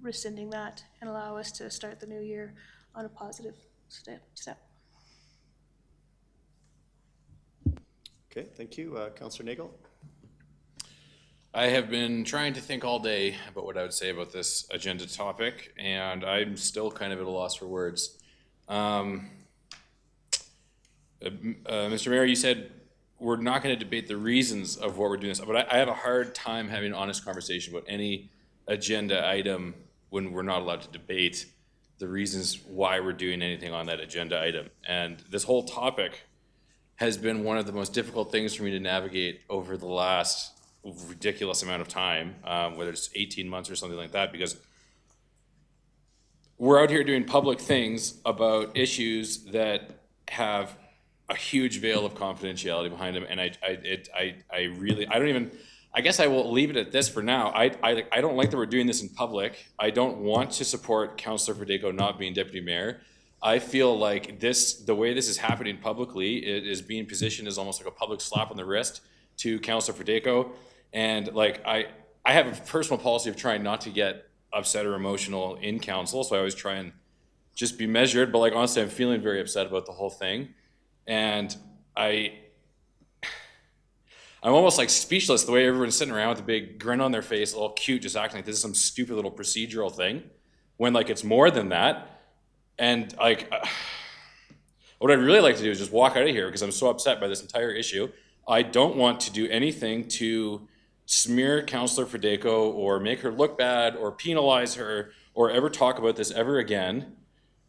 rescinding that and allow us to start the new year on a positive step. Okay, thank you. Councillor Nagel? I have been trying to think all day about what I would say about this agenda topic, and I'm still kind of at a loss for words. Mr. Mayor, you said we're not going to debate the reasons of what we're doing this, but I have a hard time having an honest conversation about any agenda item when we're not allowed to debate the reasons why we're doing anything on that agenda item. And this whole topic has been one of the most difficult things for me to navigate over the last ridiculous amount of time, whether it's 18 months or something like that, because we're out here doing public things about issues that have a huge veil of confidentiality behind them, and I guess I will leave it at this for now. I don't like that we're doing this in public. I don't want to support Councillor Federico not being deputy mayor. I feel like the way this is happening publicly, it is being positioned as almost like a public slap on the wrist to Councillor Federico. And like, I have a personal policy of trying not to get upset or emotional in council, so I always try and just be measured, but like honestly, I'm feeling very upset about the whole thing. And I'm almost like speechless the way everyone's sitting around with a big grin on their face, all cute, just acting like this is some stupid little procedural thing, when like it's more than that. And like, what I'd really like to do is just walk out of here because I'm so upset by this entire issue. I don't want to do anything to smear Councillor Federico or make her look bad or penalize her or ever talk about this ever again.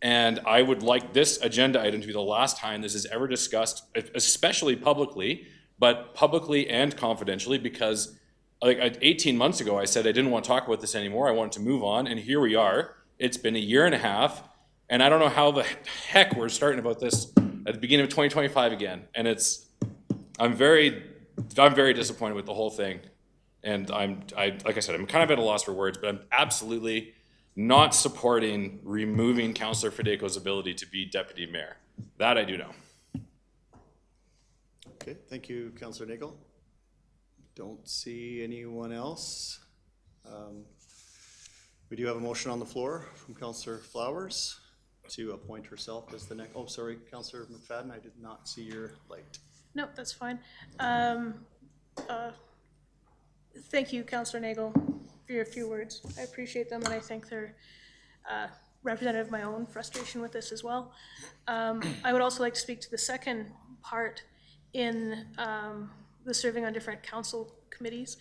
And I would like this agenda item to be the last time this is ever discussed, especially publicly, but publicly and confidentially, because like 18 months ago, I said I didn't want to talk about this anymore. I wanted to move on, and here we are. It's been a year and a half, and I don't know how the heck we're starting about this at the beginning of 2025 again. And I'm very disappointed with the whole thing. And like I said, I'm kind of at a loss for words, but I'm absolutely not supporting removing Councillor Federico's ability to be deputy mayor. That I do know. Okay, thank you, Councillor Nagel. Don't see anyone else. We do have a motion on the floor from Councillor Flowers to appoint herself as the next, oh, sorry, Councillor McFadden, I did not see your light. No, that's fine. Thank you, Councillor Nagel, for your few words. I appreciate them, and I think they're representative of my own frustration with this as well. I would also like to speak to the second part in the serving on different council committees.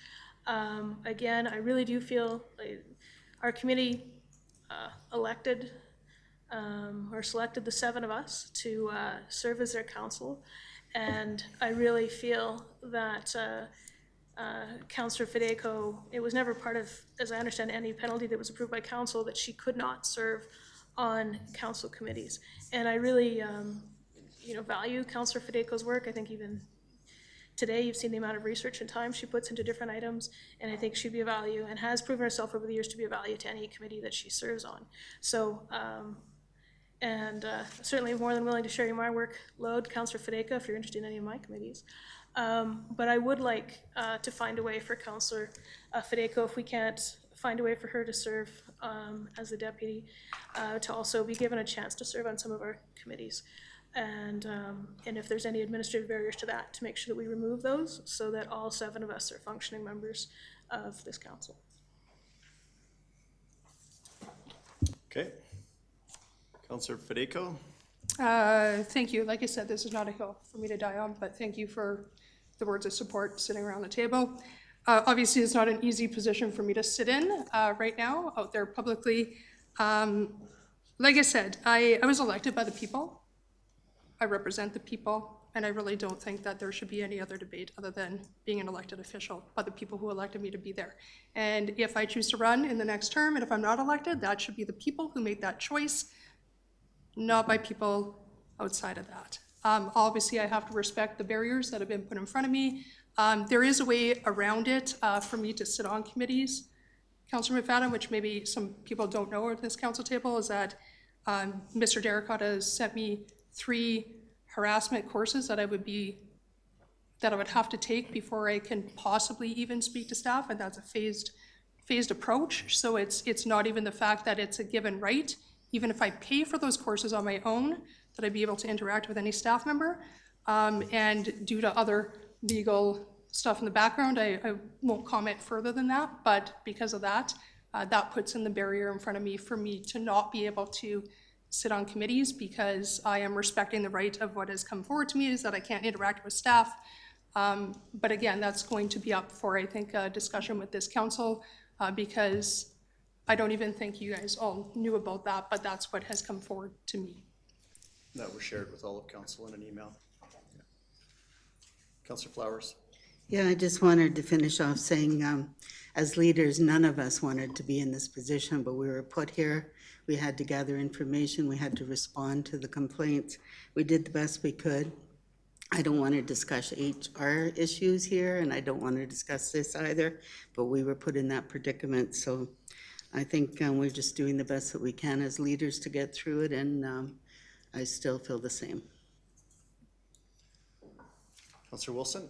Again, I really do feel like our committee elected or selected the 7 of us to serve as their council, and I really feel that Councillor Federico, it was never part of, as I understand, any penalty that was approved by council that she could not serve on council committees. And I really, value Councillor Federico's work. I think even today you've seen the amount of research and time she puts into different items, and I think she'd be a value and has proven herself over the years to be a value to any committee that she serves on. So, certainly more than willing to share my workload, Councillor Federico, if you're interested in any of my committees. But I would like to find a way for Councillor Federico, if we can't find a way for her to serve as the deputy, to also be given a chance to serve on some of our committees. And if there's any administrative barriers to that, to make sure that we remove those so that all 7 of us are functioning members of this council. Okay. Councillor Federico? Thank you. Like I said, this is not a hill for me to die on, but thank you for the words of support sitting around the table. Obviously, it's not an easy position for me to sit in right now out there publicly. Like I said, I was elected by the people. I represent the people, and I really don't think that there should be any other debate other than being an elected official by the people who elected me to be there. And if I choose to run in the next term, and if I'm not elected, that should be the people who made that choice, not by people outside of that. Obviously, I have to respect the barriers that have been put in front of me. There is a way around it for me to sit on committees, Councillor McFadden, which maybe some people don't know at this council table, is that Mr. Dericotta has sent me 3 harassment courses that I would have to take before I can possibly even speak to staff, and that's a phased approach. So it's not even the fact that it's a given right. Even if I pay for those courses on my own, that I'd be able to interact with any staff member. And due to other legal stuff in the background, I won't comment further than that, but because of that, that puts in the barrier in front of me for me to not be able to sit on committees, because I am respecting the right of what has come forward to me is that I can't interact with staff. But again, that's going to be up for, I think, a discussion with this council because I don't even think you guys all knew about that, but that's what has come forward to me. That was shared with all of council in an email. Councillor Flowers. Yeah, I just wanted to finish off saying, as leaders, none of us wanted to be in this position, but we were put here. We had to gather information. We had to respond to the complaints. We did the best we could. I don't want to discuss HR issues here, and I don't want to discuss this either, but we were put in that predicament. So I think we're just doing the best that we can as leaders to get through it, and I still feel the same. Councillor Wilson.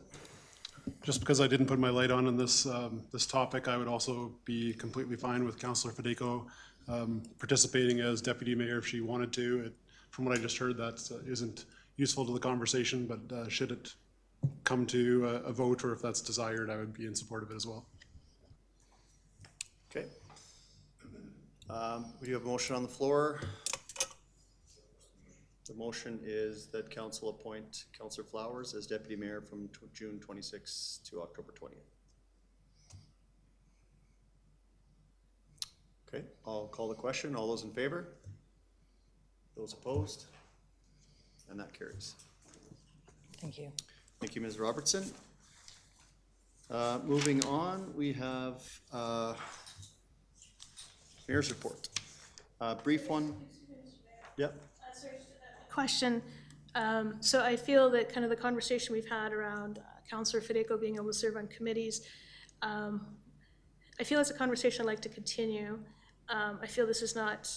Just because I didn't put my light on this, this topic, I would also be completely fine with Councillor Federico participating as deputy mayor if she wanted to. From what I just heard, that isn't useful to the conversation, but should it come to a vote or if that's desired, I would be in support of it as well. Okay. We do have a motion on the floor. The motion is that council appoint Councillor Flowers as deputy mayor from June 26th to October 20th. Okay, I'll call the question. All those in favor? Those opposed? And that carries. Thank you. Thank you, Ms. Robertson. Moving on, we have mayor's report. Brief one. Yep. Question. So I feel that kind of the conversation we've had around Councillor Federico being able to serve on committees, I feel it's a conversation I'd like to continue. I feel this is not,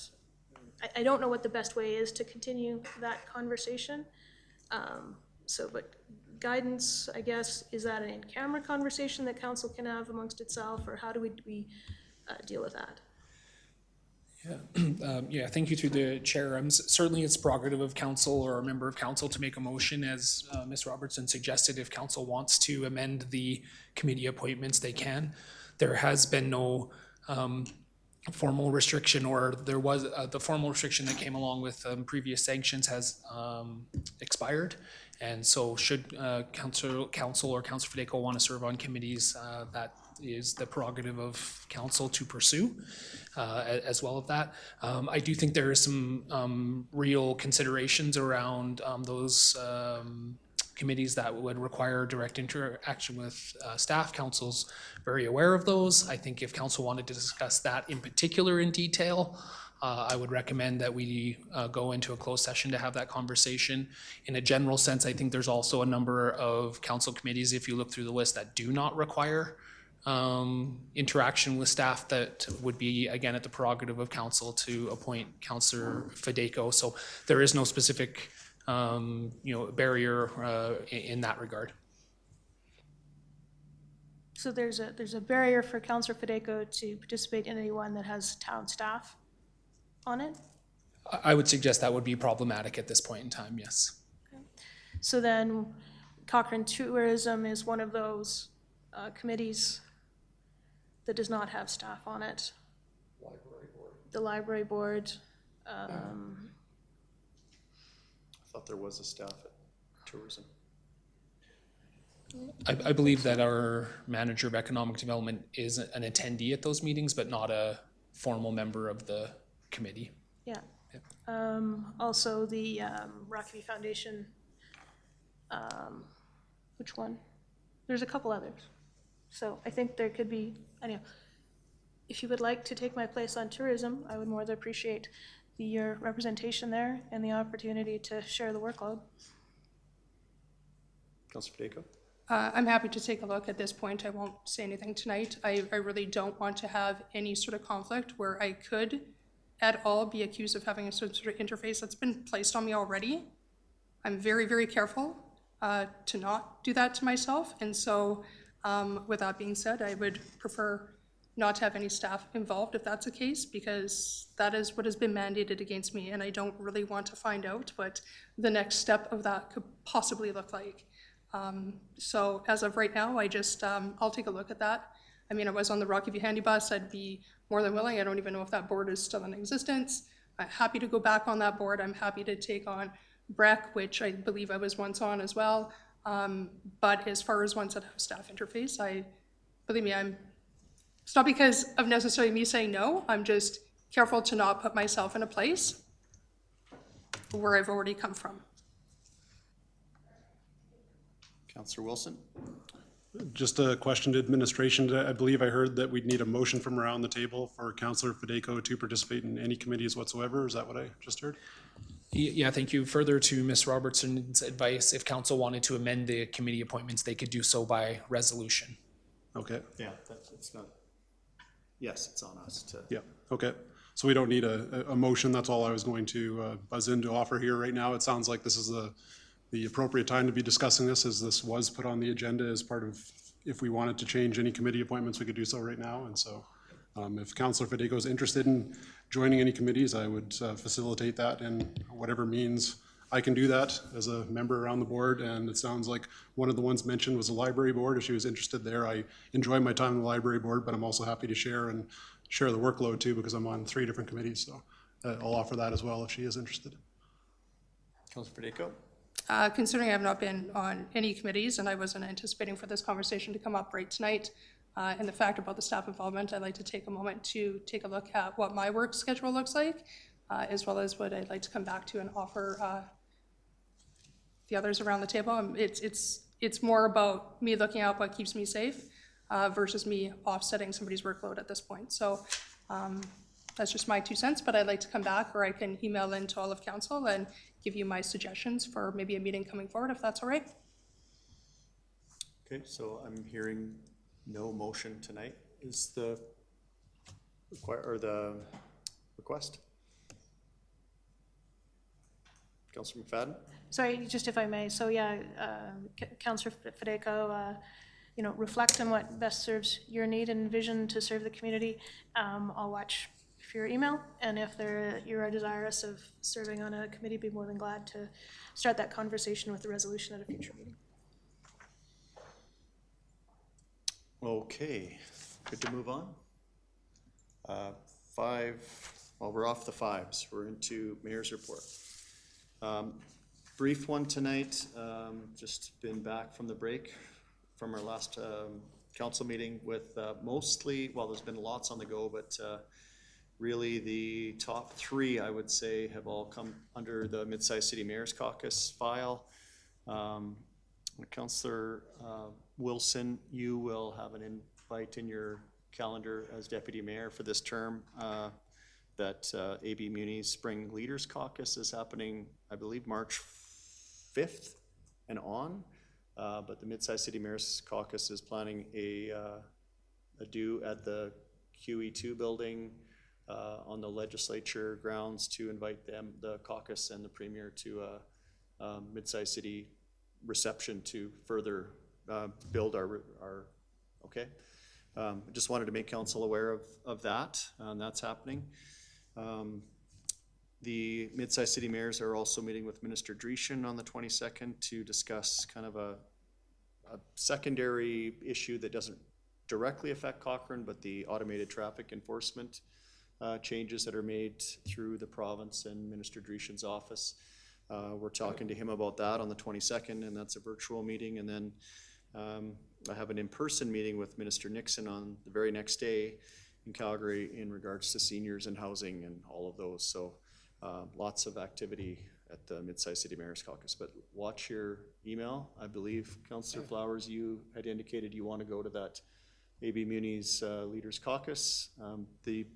I don't know what the best way is to continue that conversation. But guidance, I guess, is that an in-camera conversation that council can have amongst itself, or how do we deal with that? Yeah, thank you through the chair. Certainly it's prerogative of council or a member of council to make a motion, as Ms. Robertson suggested. If council wants to amend the committee appointments, they can. There has been no formal restriction, or there was the formal restriction that came along with previous sanctions has expired. And so should council or Councillor Federico want to serve on committees, that is the prerogative of council to pursue as well of that. I do think there is some real considerations around those committees that would require direct interaction with staff. Council's very aware of those. I think if council wanted to discuss that in particular in detail, I would recommend that we go into a closed session to have that conversation. In a general sense, I think there's also a number of council committees, if you look through the list, that do not require interaction with staff, that would be, again, at the prerogative of council to appoint Councillor Federico. So there is no specific barrier in that regard. So there's a barrier for Councillor Federico to participate in anyone that has town staff on it? I would suggest that would be problematic at this point in time, yes. Okay. So then Cochrane Tourism is one of those committees that does not have staff on it. Library board. The library board. I thought there was a staff at tourism. I believe that our manager of economic development is an attendee at those meetings, but not a formal member of the committee. Yeah. Also the Rocky Foundation. Which one? There's a couple others. So I think there could be, anyhow, if you would like to take my place on tourism, I would more than appreciate your representation there and the opportunity to share the workload. Councillor Federico? I'm happy to take a look. At this point, I won't say anything tonight. I really don't want to have any sort of conflict where I could at all be accused of having a sort of interface that's been placed on me already. I'm very, very careful to not do that to myself. And so with that being said, I would prefer not to have any staff involved if that's the case, because that is what has been mandated against me. And I don't really want to find out what the next step of that could possibly look like. So as of right now, I just, I'll take a look at that. I mean, I was on the Rocky View Handy Bus. I'd be more than willing. I don't even know if that board is still in existence. I'm happy to go back on that board. I'm happy to take on BREC, which I believe I was once on as well. But as far as ones that have staff interface, believe me, I'm It's not because of necessarily me saying no, I'm just careful to not put myself in a place where I've already come from. Counselor Wilson? Just a question to administration. I believe I heard that we'd need a motion from around the table for Counselor Fedeko to participate in any committees whatsoever. Is that what I just heard? Yeah, thank you. Further to Ms. Robertson's advice, if council wanted to amend the committee appointments, they could do so by resolution. Okay, Yeah, it's not, yes, it's on us to. yeah, okay. So we don't need a motion. That's all I was going to buzz in to offer here right now. It sounds like this is the appropriate time to be discussing this, as this was put on the agenda as part of, if we wanted to change any committee appointments, we could do so right now. And so if Councillor Fedeko is interested in joining any committees, I would facilitate that in whatever means I can do that as a member around the board. And it sounds like one of the ones mentioned was the library board. If she was interested there, I enjoy my time in the library board, but I'm also happy to share the workload too, because I'm on 3 different committees. So I'll offer that as well if she is interested. Counselor Fedeko? Considering I have not been on any committees and I wasn't anticipating for this conversation to come up right tonight, and the fact about the staff involvement, I'd like to take a moment to take a look at what my work schedule looks like, as well as what I'd like to come back to and offer the others around the table. It's more about me looking at what keeps me safe versus me offsetting somebody's workload at this point. So that's just my 2 cents, but I'd like to come back, or I can email in to all of council and give you my suggestions for maybe a meeting coming forward, if that's all right. Okay, so I'm hearing no motion tonight. Is the request? Councilor McFadden? Sorry, just if I may, so yeah, Councillor Fedeko, reflect on what best serves your need and vision to serve the community. I'll watch for your email, and if you are desirous of serving on a committee, be more than glad to start that conversation with the resolution at a future meeting. Okay, good to move on. 5, well, we're off the 5s. We're into mayor's report. Brief one tonight, just been back from the break from our last council meeting with mostly, well, there's been lots on the go, but really the top 3, I would say, have all come under the Mid-Sized City Mayor's Caucus file. Councillor Wilson, you will have an invite in your calendar as deputy mayor for this term. That AB Muni's Spring Leaders Caucus is happening, I believe, March 5th and on. But the Mid-Sized City Mayor's Caucus is planning a do at the QE2 building on the legislature grounds to invite them, the caucus and the premier, to a Mid-Sized City reception to further build our okay. I just wanted to make council aware of that. That's happening. The Mid-Sized City Mayors are also meeting with Minister Dreeshen on the 22nd to discuss kind of a secondary issue that doesn't directly affect Cochrane, but the automated traffic enforcement changes that are made through the province and Minister Dreeshen's office. We're talking to him about that on the 22nd, and that's a virtual meeting. And then I have an in-person meeting with Minister Nixon on the very next day in Calgary in regards to seniors and housing and all of those. So lots of activity at the Mid-Sized City Mayor's Caucus. But watch your email. I believe, Councillor Flowers, you had indicated you want to go to that AB Muni's Leaders Caucus. The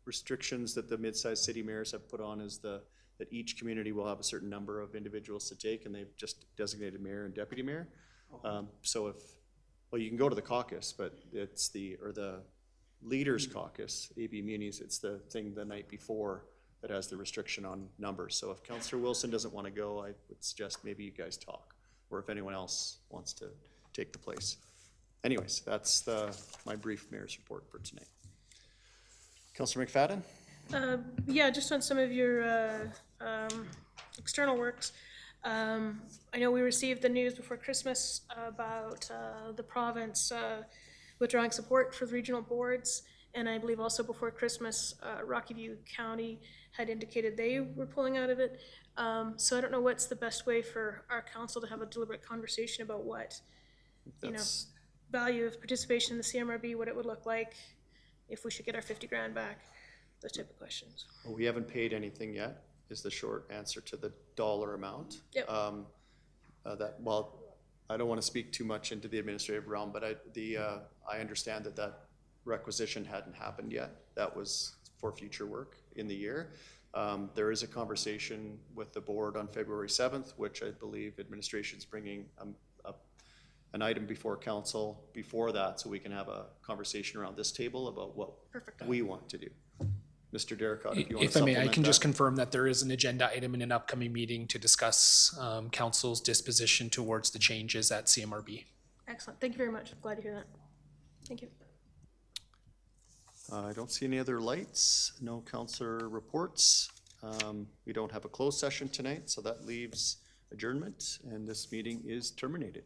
restrictions that the Mid-Sized City Mayors have put on is that each community will have a certain number of individuals to take, and they've just designated mayor and deputy mayor. So well, you can go to the caucus, but it's the Leaders Caucus, AB Muni's, it's the thing the night before that has the restriction on numbers. So if Councillor Wilson doesn't want to go, I would suggest maybe you guys talk, or if anyone else wants to take the place. Anyways, that's my brief mayor's report for tonight. Councillor McFadden? Yeah, just on some of your external works. I know we received the news before Christmas about the province withdrawing support for the regional boards, and I believe also before Christmas, Rocky View County had indicated they were pulling out of it. So I don't know what's the best way for our council to have a deliberate conversation about what, value of participation in the CMRB, what it would look like. if we should get our 50 grand back, those type of questions. We haven't paid anything yet, is the short answer to the dollar amount. Yep. Well, I don't want to speak too much into the administrative realm, but I understand that requisition hadn't happened yet. That was for future work in the year. There is a conversation with the board on February 7th, which I believe administration's bringing an item before council before that, so we can have a conversation around this table about what we want to do. Mr. Derricotte, if you want to If I may, I supplement can just that. confirm that there is an agenda item in an upcoming meeting to discuss council's disposition towards the changes at CMRB. Excellent. Thank you very much. Glad to hear that. Thank you. I don't see any other lights, no councillor reports. We don't have a closed session tonight, so that leaves adjournment, and this meeting is terminated.